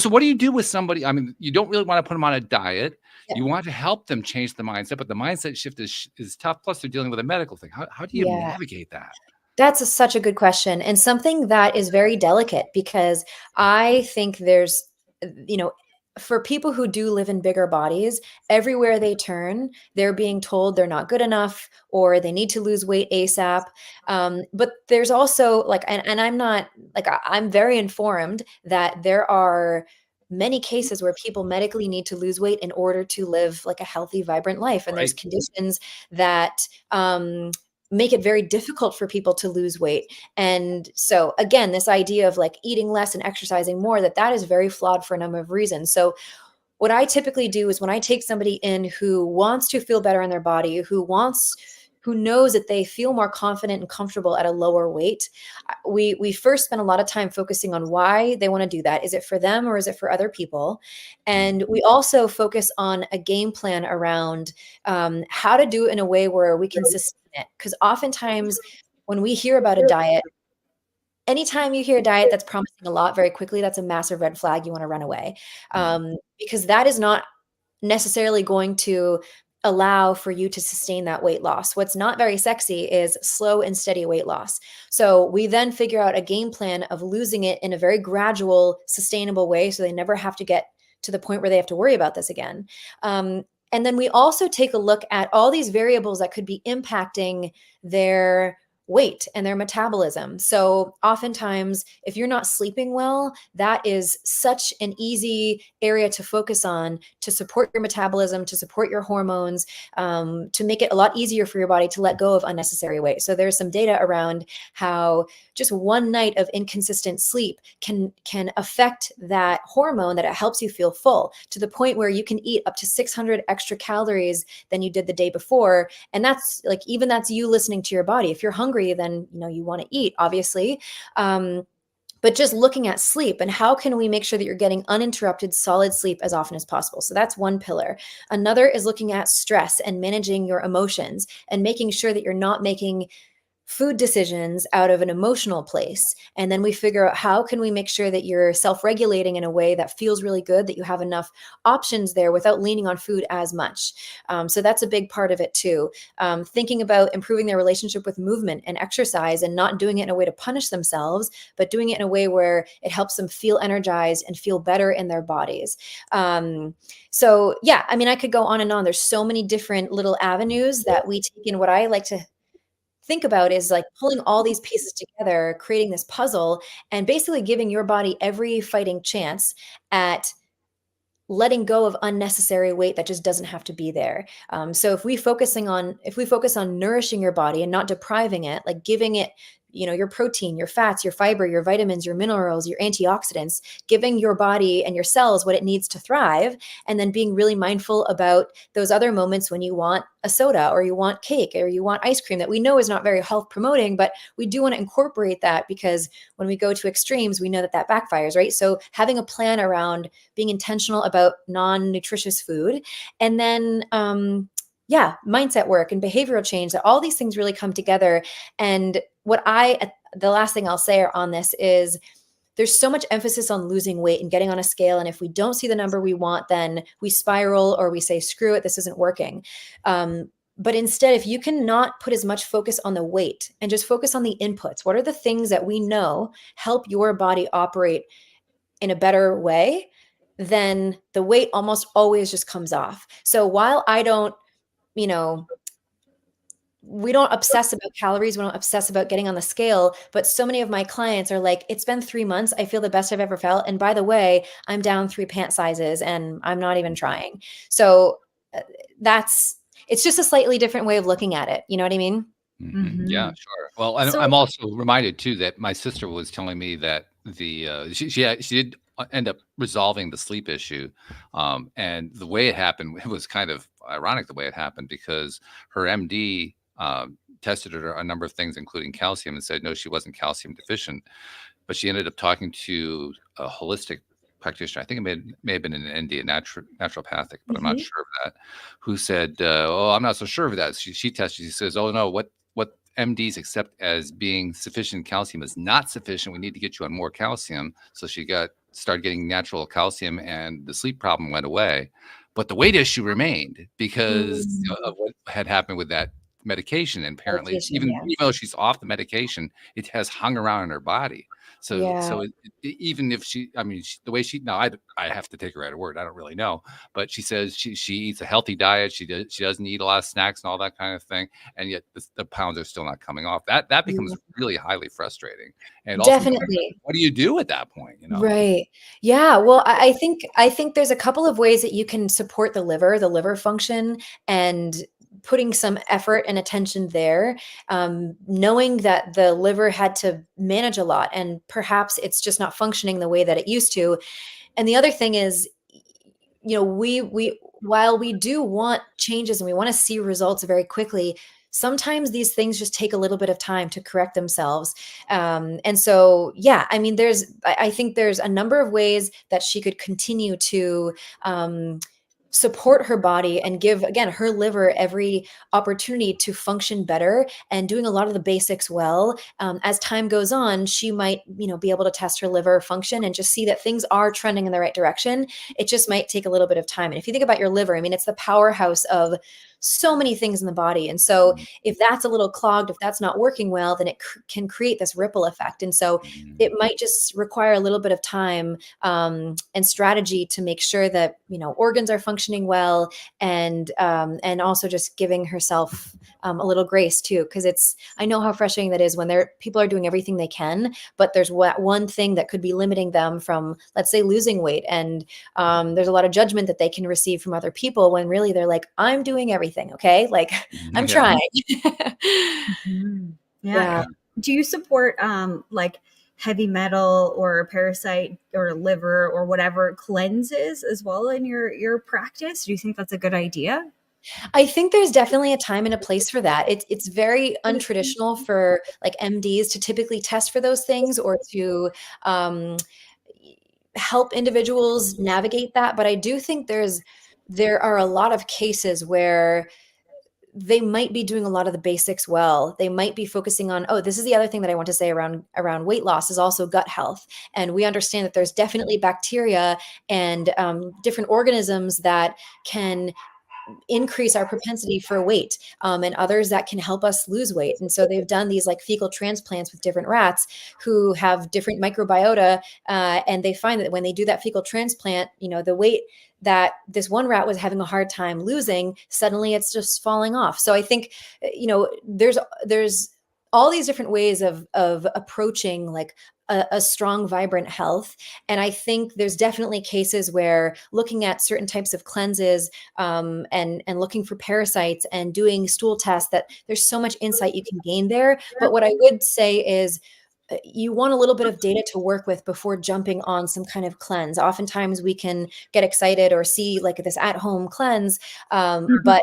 what do you do with somebody? I mean, you don't really want to put them on a diet. You want to help them change the mindset, but the mindset shift is tough. Plus, they're dealing with a medical thing. How do you navigate that? That's such a good question, and something that is very delicate, because I think there's, for people who do live in bigger bodies, everywhere they turn, they're being told they're not good enough or they need to lose weight ASAP. But there's also and I'm not I'm very informed that there are many cases where people medically need to lose weight in order to live like a healthy, vibrant life. And there's conditions that make it very difficult for people to lose weight. And so again, this idea of eating less and exercising more, that is very flawed for a number of reasons. So what I typically do is when I take somebody in who wants to feel better in their body, who knows that they feel more confident and comfortable at a lower weight, we first spend a lot of time focusing on why they want to do that. Is it for them or is it for other people? And we also focus on a game plan around how to do it in a way where we can sustain it. Because oftentimes when we hear about a diet, anytime you hear a diet that's promising a lot very quickly, that's a massive red flag. You want to run away, because that is not necessarily going to allow for you to sustain that weight loss. What's not very sexy is slow and steady weight loss. So we then figure out a game plan of losing it in a very gradual, sustainable way, so they never have to get to the point where they have to worry about this again. And then we also take a look at all these variables that could be impacting their weight and their metabolism. So oftentimes, if you're not sleeping well, that is such an easy area to focus on to support your metabolism, to support your hormones, to make it a lot easier for your body to let go of unnecessary weight. So there's some data around how just one night of inconsistent sleep can affect that hormone, that it helps you feel full to the point where you can eat up to 600 extra calories than you did the day before. And that's even that's you listening to your body. If you're hungry, then you want to eat, obviously. But just looking at sleep and how can we make sure that you're getting uninterrupted, solid sleep as often as possible. So that's one pillar. Another is looking at stress and managing your emotions and making sure that you're not making food decisions out of an emotional place. And then we figure out how can we make sure that you're self-regulating in a way that feels really good, that you have enough options there without leaning on food as much. So that's a big part of it too. Thinking about improving their relationship with movement and exercise, and not doing it in a way to punish themselves, but doing it in a way where it helps them feel energized and feel better in their bodies. So yeah, I mean, I could go on and on. There's so many different little avenues that we take in. What I like to think about is like pulling all these pieces together, creating this puzzle, and basically giving your body every fighting chance at letting go of unnecessary weight that just doesn't have to be there. So if we focus on nourishing your body and not depriving it, like giving it, your protein, your fats, your fiber, your vitamins, your minerals, your antioxidants, giving your body and your cells what it needs to thrive, and then being really mindful about those other moments when you want a soda or you want cake or you want ice cream that we know is not very health promoting, but we do want to incorporate that because when we go to extremes, we know that backfires, right? So having a plan around being intentional about non-nutritious food, and then mindset work and behavioral change, that all these things really come together. And the last thing I'll say on this is there's so much emphasis on losing weight and getting on a scale. And if we don't see the number we want, then we spiral or we say, screw it, this isn't working. But instead, if you cannot put as much focus on the weight and just focus on the inputs, what are the things that we know help your body operate in a better way, then the weight almost always just comes off. So while I don't, we don't obsess about calories. We don't obsess about getting on the scale. But so many of my clients are like, it's been 3 months. I feel the best I've ever felt. And by the way, I'm down 3 pant sizes and I'm not even trying. So it's just a slightly different way of looking at it. You know what I mean? Yeah, sure. Well, I'm also reminded too that my sister was telling me that she did end up resolving the sleep issue, and the way it happened, it was kind of ironic the way it happened, because her MD tested her a number of things, including calcium, and said no, she wasn't calcium deficient, but she ended up talking to a holistic practitioner. I think it may have been an ND, naturopathic, but I'm not sure of that. Who said, "Oh, I'm not so sure of that." She tested. She says, "Oh no, what MDs accept as being sufficient calcium is not sufficient. We need to get you on more calcium." So she started getting natural calcium, and the sleep problem went away, but the weight issue remained because of what had happened with that medication. And apparently, even though she's off the medication, it has hung around in her body. So even if the way now I have to take her at her word. I don't really know, but she says she eats a healthy diet. She doesn't eat a lot of snacks and all that kind of thing, and yet the pounds are still not coming off. That becomes really highly frustrating. And Definitely. What do you do at that point? Right. Yeah. Well, I think there's a couple of ways that you can support the liver function, and putting some effort and attention there, knowing that the liver had to manage a lot and perhaps it's just not functioning the way that it used to. And the other thing is, while we do want changes and we want to see results very quickly, sometimes these things just take a little bit of time to correct themselves. And so, I think there's a number of ways that she could continue to support her body and give, again, her liver every opportunity to function better, and doing a lot of the basics well. As time goes on, she might, be able to test her liver function and just see that things are trending in the right direction. It just might take a little bit of time. And if you think about your liver, it's the powerhouse of so many things in the body. And so if that's a little clogged, if that's not working well, then it can create this ripple effect. And so it might just require a little bit of time and strategy to make sure that, organs are functioning well, and also just giving herself a little grace too. Cause I know how frustrating that is when people are doing everything they can, but there's one thing that could be limiting them from, let's say, losing weight. And there's a lot of judgment that they can receive from other people when really they're like, I'm doing everything. Okay. Like I'm trying. Yeah. Do you support like heavy metal or parasite or liver or whatever cleanses as well in your practice? Do you think that's a good idea? I think there's definitely a time and a place for that. It's very untraditional for like MDs to typically test for those things or to help individuals navigate that. But I do think there are a lot of cases where they might be doing a lot of the basics well. They might be focusing on, this is the other thing that I want to say around weight loss is also gut health. And we understand that there's definitely bacteria and different organisms that can increase our propensity for weight, and others that can help us lose weight. And so they've done these like fecal transplants with different rats who have different microbiota. And they find that when they do that fecal transplant, the weight that this one rat was having a hard time losing, suddenly it's just falling off. So I think, there's all these different ways of approaching like a strong, vibrant health. And I think there's definitely cases where looking at certain types of cleanses, and looking for parasites and doing stool tests, that there's so much insight you can gain there. But what I would say is, you want a little bit of data to work with before jumping on some kind of cleanse. Oftentimes we can get excited or see like this at-home cleanse, but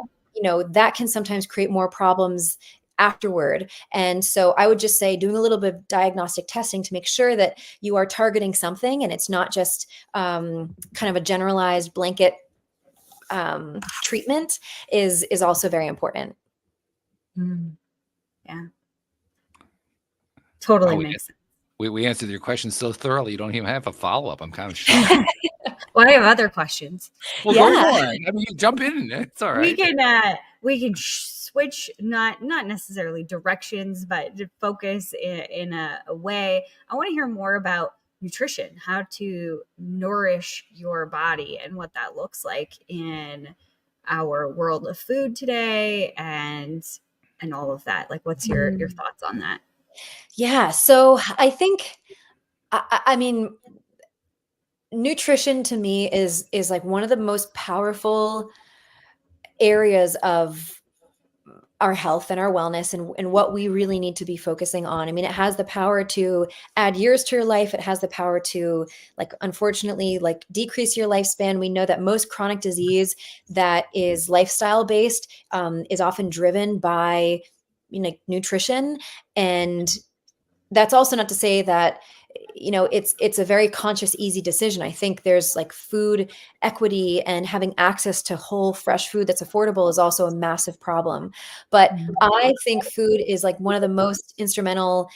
that can sometimes create more problems afterward. And so I would just say doing a little bit of diagnostic testing to make sure that you are targeting something and it's not just kind of a generalized blanket treatment is also very important. Yeah. Totally makes sense. We answered your question so thoroughly, you don't even have a follow-up. I'm kind of shocked. Well, I have other questions. Well, go for it. I mean, you jump in. It's all right. We can switch, not necessarily directions, but to focus in a way. I want to hear more about nutrition, how to nourish your body and what that looks like in our world of food today and all of that. Like, what's your thoughts on that? Yeah. So I think, I mean, nutrition to me is like one of the most powerful areas of our health and our wellness, and what we really need to be focusing on. I mean, it has the power to add years to your life. It has the power to, like, unfortunately, like, decrease your lifespan. We know that most chronic disease that is lifestyle based is often driven by, nutrition. And that's also not to say that, it's a very conscious, easy decision. I think there's like food equity, and having access to whole, fresh food that's affordable is also a massive problem. But I think food is like one of the most instrumental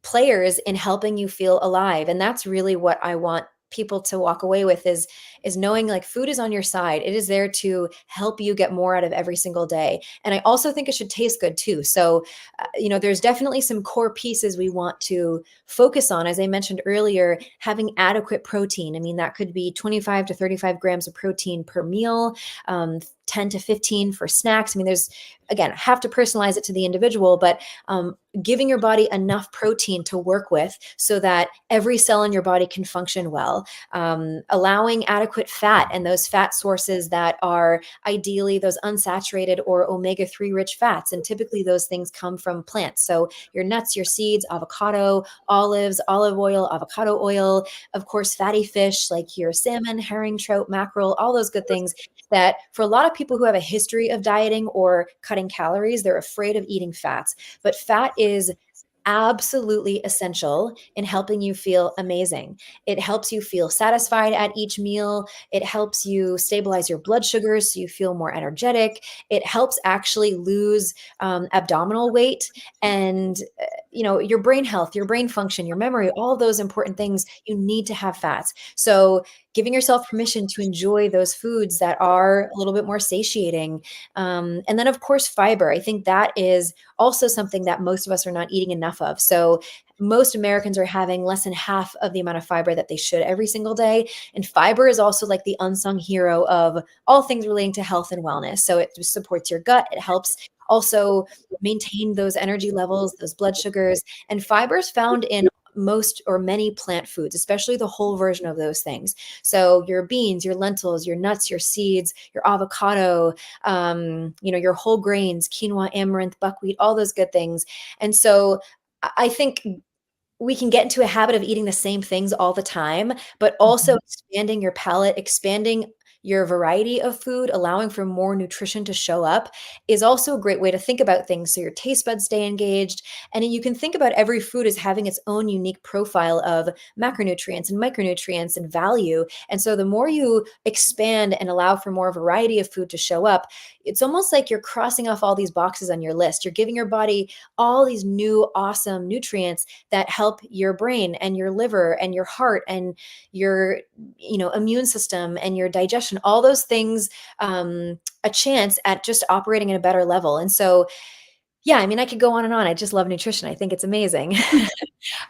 players in helping you feel alive. And that's really what I want people to walk away with, is knowing like food is on your side. It is there to help you get more out of every single day. And I also think it should taste good too. So, there's definitely some core pieces we want to focus on. As I mentioned earlier, having adequate protein. I mean, that could be 25 to 35 grams of protein per meal, 10 to 15 for snacks. I mean, there's, again, have to personalize it to the individual, but giving your body enough protein to work with so that every cell in your body can function well, allowing adequate fat, and those fat sources that are ideally those unsaturated or omega-3 rich fats. And typically those things come from plants. So your nuts, your seeds, avocado, olives, olive oil, avocado oil, of course, fatty fish like your salmon, herring, trout, mackerel, all those good things that for a lot of people who have a history of dieting or cutting calories, they're afraid of eating fats. But fat is absolutely essential in helping you feel amazing. It helps you feel satisfied at each meal. It helps you stabilize your blood sugars so you feel more energetic. It helps actually lose abdominal weight, and your brain health, your brain function, your memory, all those important things. You need to have fats. So giving yourself permission to enjoy those foods that are a little bit more satiating. And then, of course, fiber. I think that is also something that most of us are not eating enough of. So most Americans are having less than half of the amount of fiber that they should every single day. And fiber is also like the unsung hero of all things relating to health and wellness. So it supports your gut. It helps also maintain those energy levels, those blood sugars. And fiber is found in most or many plant foods, especially the whole version of those things. So your beans, your lentils, your nuts, your seeds, your avocado, your whole grains, quinoa, amaranth, buckwheat, all those good things. And so I think we can get into a habit of eating the same things all the time, but also expanding your palate, expanding your variety of food, allowing for more nutrition to show up is also a great way to think about things. So your taste buds stay engaged. And you can think about every food as having its own unique profile of macronutrients and micronutrients and value. And so the more you expand and allow for more variety of food to show up, it's almost like you're crossing off all these boxes on your list. You're giving your body all these new awesome nutrients that help your brain and your liver and your heart and your immune system and your digestion, all those things, a chance at just operating at a better level. And so, yeah, I mean, I could go on and on. I just love nutrition. I think it's amazing.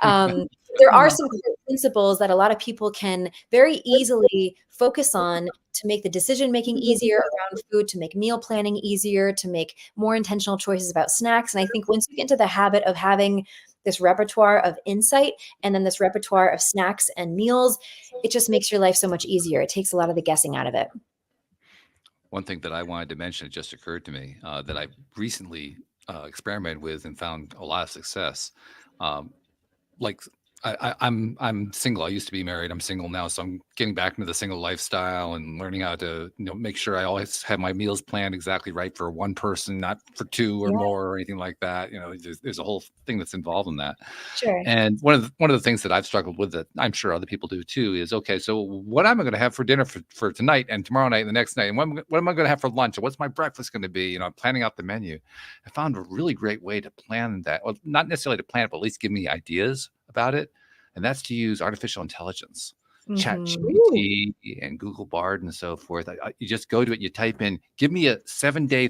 There are some principles that a lot of people can very easily focus on to make the decision-making easier around food, to make meal planning easier, to make more intentional choices about snacks. And I think once you get into the habit of having this repertoire of insight and then this repertoire of snacks and meals, it just makes your life so much easier. It takes a lot of the guessing out of it. One thing that I wanted to mention, it just occurred to me, that I recently experimented with and found a lot of success. Like I'm single. I used to be married. I'm single now, so I'm getting back into the single lifestyle and learning how to, make sure I always have my meals planned exactly right for one person, not for two or Yeah. more or anything like that. There's a whole thing that's involved in that. Sure. And one of the things that I've struggled with, that I'm sure other people do too, is okay. So what am I going to have for dinner for tonight and tomorrow night and the next night, and what am I going to have for lunch, and what's my breakfast going to be? I'm planning out the menu. I found a really great way to plan that, well, not necessarily to plan it, but at least give me ideas about it. And that's to use artificial intelligence, ChatGPT and Google Bard and so forth. You just go to it, you type in, give me a 7-day,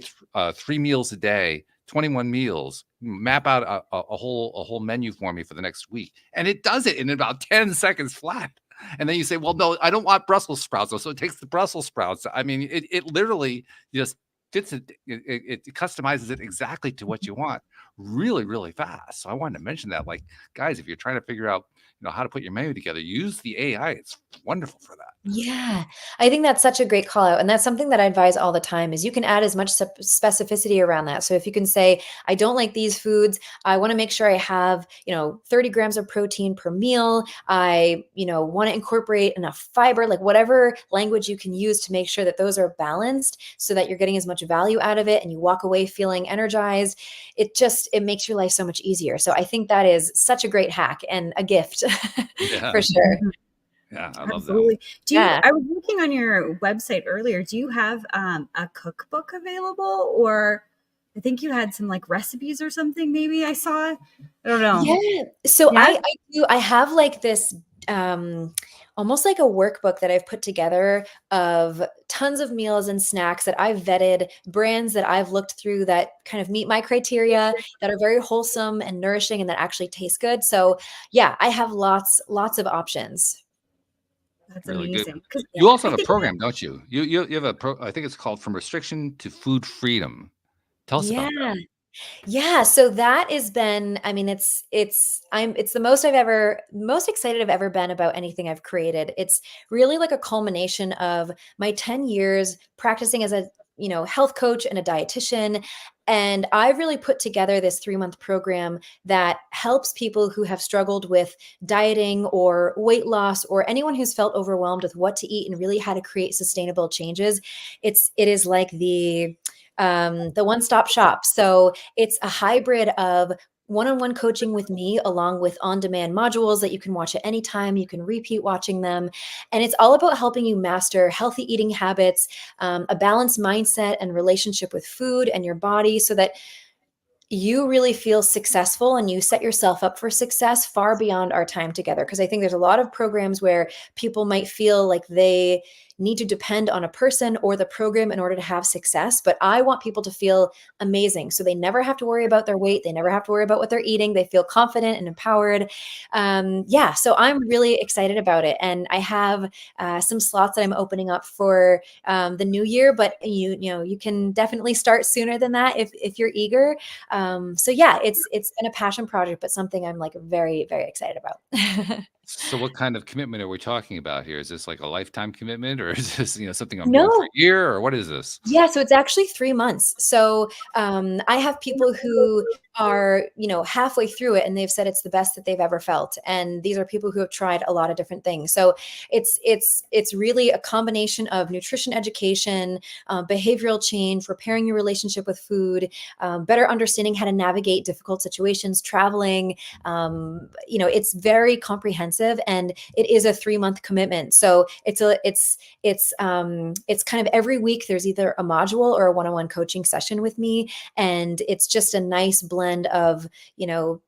3 meals a day, 21 meals, map out a whole menu for me for the next week. And it does it in about 10 seconds flat. And then you say, well, no, I don't want Brussels sprouts. So it takes the Brussels sprouts. I mean, it literally just fits it. It customizes it exactly to what you want really, really fast. So I wanted to mention that, like, guys, if you're trying to figure out, how to put your menu together, use the AI. It's wonderful for that. Yeah, I think that's such a great call out. And that's something that I advise all the time is you can add as much specificity around that. So if you can say, I don't like these foods, I want to make sure I have, 30 grams of protein per meal. I, want to incorporate enough fiber, like whatever language you can use to make sure that those are balanced so that you're getting as much value out of it and you walk away feeling energized. It makes your life so much easier. So I think that is such a great hack and a gift for sure. Yeah, I love Absolutely. that. I was looking on your website earlier. Do you have a cookbook available, or I think you had some like recipes or something? Maybe I saw. I don't know. Yeah. So Yeah? I do. I have like this almost like a workbook that I've put together of tons of meals and snacks that I've vetted, brands that I've looked through that kind of meet my criteria, that are very wholesome and nourishing and that actually taste good. So yeah, I have lots of options. That's Really good. amazing. 'Cause You also I have a think program, don't you? You have I think it's called From Restriction to Food Freedom. Tell us about that. Yeah. Yeah, so that has been, I mean, it's the most excited I've ever been about anything I've created. It's really like a culmination of my 10 years practicing as a, health coach and a dietitian. And I've really put together this 3-month program that helps people who have struggled with dieting or weight loss, or anyone who's felt overwhelmed with what to eat and really how to create sustainable changes. It is like the one-stop shop. So it's a hybrid of one-on-one coaching with me, along with on-demand modules that you can watch at any time. You can repeat watching them. And it's all about helping you master healthy eating habits, a balanced mindset and relationship with food and your body, so that you really feel successful and you set yourself up for success far beyond our time together. Because I think there's a lot of programs where people might feel like they need to depend on a person or the program in order to have success. But I want people to feel amazing. So they never have to worry about their weight. They never have to worry about what they're eating. They feel confident and empowered. So I'm really excited about it. And I have some slots that I'm opening up for the new year, but you can definitely start sooner than that if you're eager. It's been a passion project, but something I'm like very, very excited about. So what kind of commitment are we talking about here? Is this like a lifetime commitment, or is this, something I'm doing for No. a year, or what is this? Yeah, so it's actually 3 months. So I have people who are, halfway through it and they've said it's the best that they've ever felt. And these are people who have tried a lot of different things. So it's really a combination of nutrition education, behavioral change, repairing your relationship with food, better understanding how to navigate difficult situations, traveling. It's very comprehensive, and it is a 3-month commitment. So it's kind of every week there's either a module or a one-on-one coaching session with me. And it's just a nice blend blend of,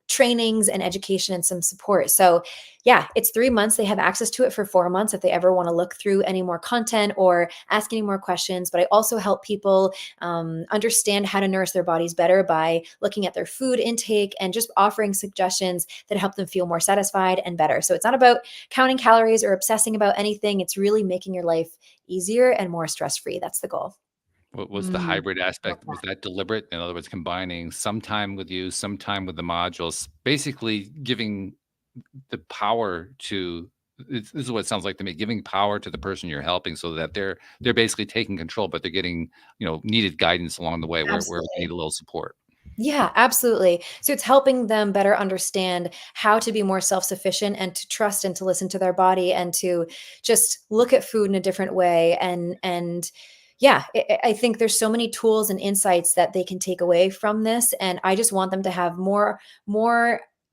trainings and education and some support. So yeah, it's 3 months. They have access to it for 4 months if they ever want to look through any more content or ask any more questions. But I also help people understand how to nourish their bodies better by looking at their food intake and just offering suggestions that help them feel more satisfied and better. So it's not about counting calories or obsessing about anything. It's really making your life easier and more stress-free. That's the goal. What was the hybrid aspect? Was that deliberate? In other words, combining some time with you, some time with the modules, basically giving the power to this is what it sounds like to me, giving power to the person you're helping so that they're basically taking control, but they're getting, needed guidance along the way where they need a little support. Yeah, absolutely. So it's helping them better understand how to be more self-sufficient and to trust and to listen to their body and to just look at food in a different way. And yeah, I think there's so many tools and insights that they can take away from this. And I just want them to have more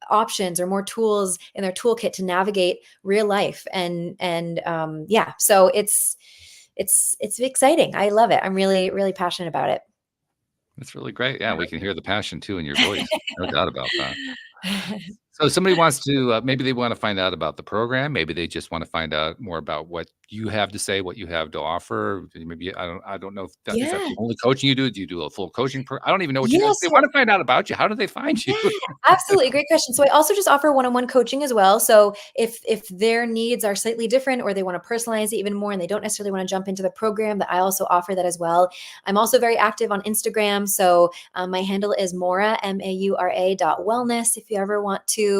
options or more tools in their toolkit to navigate real life. And yeah, so it's exciting. I love it. I'm really, really passionate about it. That's really great. Yeah, we can hear the passion too in your voice. No doubt about that. So somebody wants to, maybe they want to find out about the program. Maybe they just want to find out more about what you have to say, what you have to offer. Maybe I don't know if that is that Yeah. the only coaching you do. Do you do a full coaching? I don't even know what you do. Yeah, If they want to find out about you, how do they find you? Yeah, absolutely. Great question. So I also just offer one-on-one coaching as well. So if their needs are slightly different or they want to personalize it even more and they don't necessarily want to jump into the program, that I also offer that as well. I'm also very active on Instagram. So my handle is Maura, Maura.wellness. If you ever want to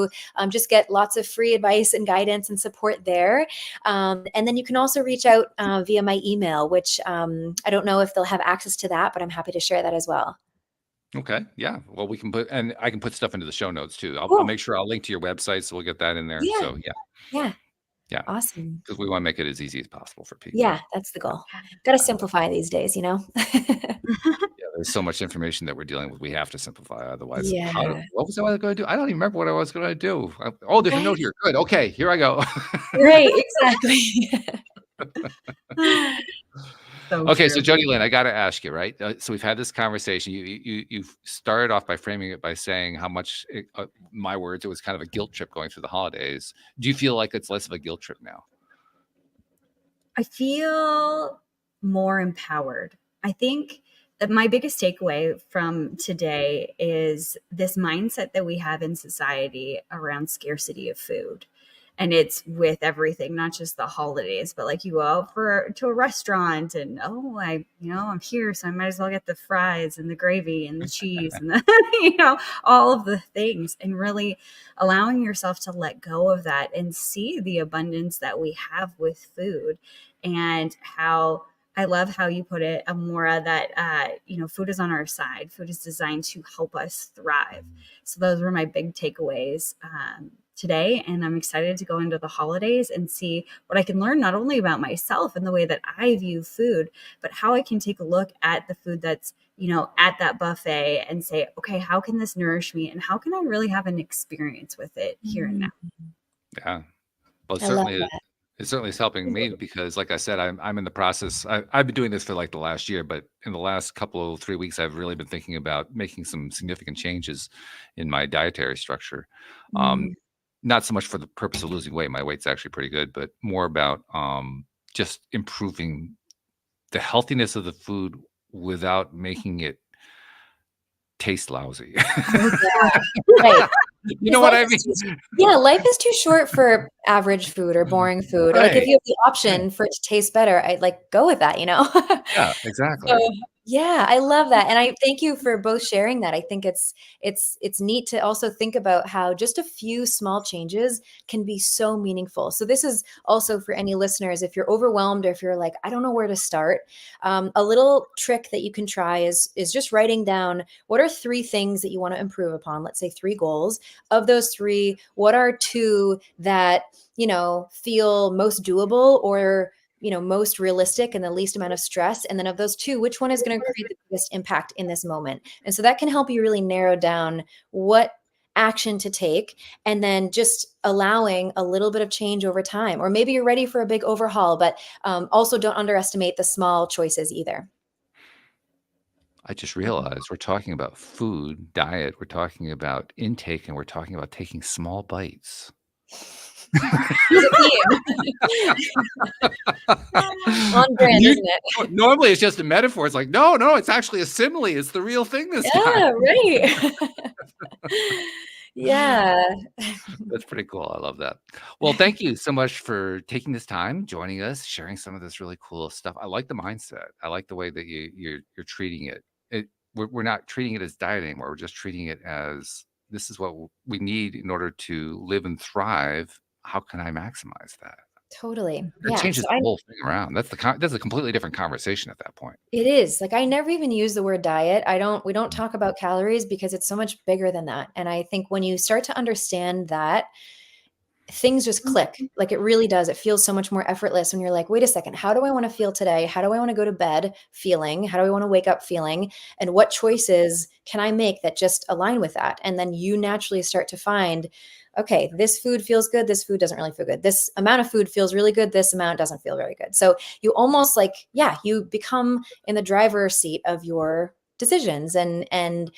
just get lots of free advice and guidance and support there. And then you can also reach out via my email, which I don't know if they'll have access to that, but I'm happy to share that as well. Okay. Yeah. Well, we can and I can put stuff into the show notes too. I'll Cool. make sure I'll link to your website. So we'll get that in there. Yeah. So Yeah. yeah. Awesome. Because we want to make it as easy as possible for people. Yeah, that's the goal. Got to simplify these days, Yeah, there's so much information that we're dealing with. We have to simplify. Otherwise, Yeah. what was I going to do? I don't even remember what I was going to do. There's a note here. Good. Okay. Here I go. Right, exactly. Okay, so Jody Lynn, I got to ask you, right? So we've had this conversation. You've started off by framing it by saying how much, my words, it was kind of a guilt trip going through the holidays. Do you feel like it's less of a guilt trip now? I feel more empowered. I think that my biggest takeaway from today is this mindset that we have in society around scarcity of food. And it's with everything, not just the holidays, but like you go out to a restaurant and, I'm here, so I might as well get the fries and the gravy and the cheese and all of the things, and really allowing yourself to let go of that and see the abundance that we have with food. And how I love how you put it, Amora, that, food is on our side. Food is designed to help us thrive. So those were my big takeaways today. And I'm excited to go into the holidays and see what I can learn, not only about myself and the way that I view food, but how I can take a look at the food that's, at that buffet and say, okay, how can this nourish me? And how can I really have an experience with it here and now? Yeah. Well, I love that. It certainly is helping me because, like I said, I'm in the process. I've been doing this for like the last year, but in the last 3 weeks, I've really been thinking about making some significant changes in my dietary structure. Not so much for the purpose of losing weight. My weight's actually pretty good, but more about just improving the healthiness of the food without making it taste lousy. Right. You know what I mean? Yeah, life is too short for average food or boring food. Like if you have the option for it to taste better, I'd go with that, Yeah, exactly. So, yeah, I love that. And I thank you for both sharing that. I think it's neat to also think about how just a few small changes can be so meaningful. So this is also for any listeners, if you're overwhelmed or if you're like, I don't know where to start, a little trick that you can try is just writing down what are 3 things that you want to improve upon. Let's say 3 goals. Of those 3, what are 2 that, feel most doable or most realistic and the least amount of stress? And then of those 2, which one is going to create the biggest impact in this moment? And so that can help you really narrow down what action to take, and then just allowing a little bit of change over time. Or maybe you're ready for a big overhaul, but also don't underestimate the small choices either. I just realized we're talking about food, diet, we're talking about intake, and we're talking about taking small bites. There's a theme. On brand, isn't it? Normally, it's just a metaphor. It's like, no, it's actually a simile. It's the real thing this time. Yeah, right. Yeah. That's pretty cool. I love that. Well, thank you so much for taking this time, joining us, sharing some of this really cool stuff. I like the mindset. I like the way that you're treating it. We're not treating it as diet anymore. We're just treating it as this is what we need in order to live and thrive. How can I maximize that? Totally. It Yeah. changes So the whole thing around. That's a completely different conversation at that point. it is. Like, I never even use the word diet. We don't talk about calories because it's so much bigger than that. And I think when you start to understand that, things just click. Like, it really does. It feels so much more effortless when you're like, wait a second, how do I want to feel today? How do I want to go to bed feeling? How do I want to wake up feeling? And what choices can I make that just align with that? And then you naturally start to find, okay, this food feels good. This food doesn't really feel good. This amount of food feels really good. This amount doesn't feel very good. So you almost like, yeah, you become in the driver's seat of your decisions. And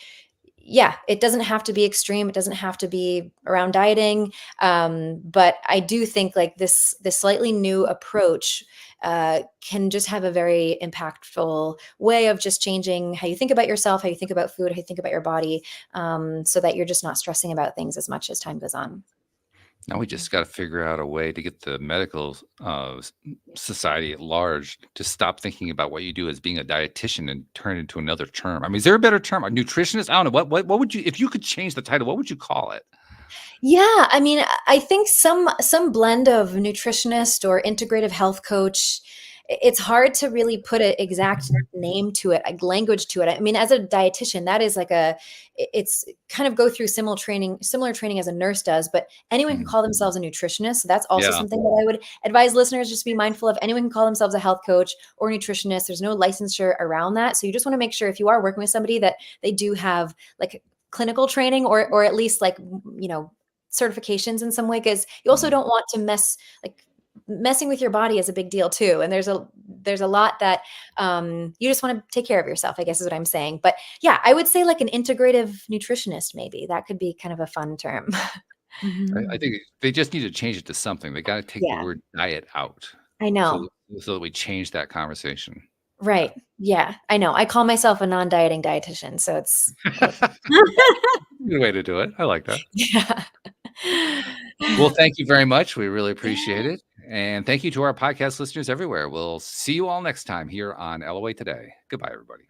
yeah, it doesn't have to be extreme. It doesn't have to be around dieting. But I do think like this slightly new approach can just have a very impactful way of just changing how you think about yourself, how you think about food, how you think about your body, so that you're just not stressing about things as much as time goes on. Now we just got to figure out a way to get the medical society at large to stop thinking about what you do as being a dietitian and turn it into another term. I mean, is there a better term? A nutritionist? I don't know. What would you, if you could change the title, what would you call it? Yeah, I mean, I think some blend of nutritionist or integrative health coach. It's hard to really put an exact name to it, like language to it. I mean, as a dietitian, that is like it's kind of go through similar training as a nurse does, but anyone can call themselves a nutritionist. So that's also Yeah. something that I would advise listeners just be mindful of. Anyone can call themselves a health coach or nutritionist. There's no licensure around that. So you just want to make sure if you are working with somebody that they do have like clinical training or at least like, certifications in some way, because you also don't want to messing with your body is a big deal too. And there's a lot that you just want to take care of yourself, I guess is what I'm saying. But yeah, I would say like an integrative nutritionist, maybe that could be kind of a fun term. I think they just need to change it to something. They got to take the Yeah, word diet out I know. so that we change that conversation. Right. Yeah, I know. I call myself a non-dieting dietitian. So it's like, Good way to do it. I like that. yeah. Well, thank you very much. We really appreciate it. And thank you to our podcast listeners everywhere. We'll see you all next time here on LOA Today. Goodbye, everybody.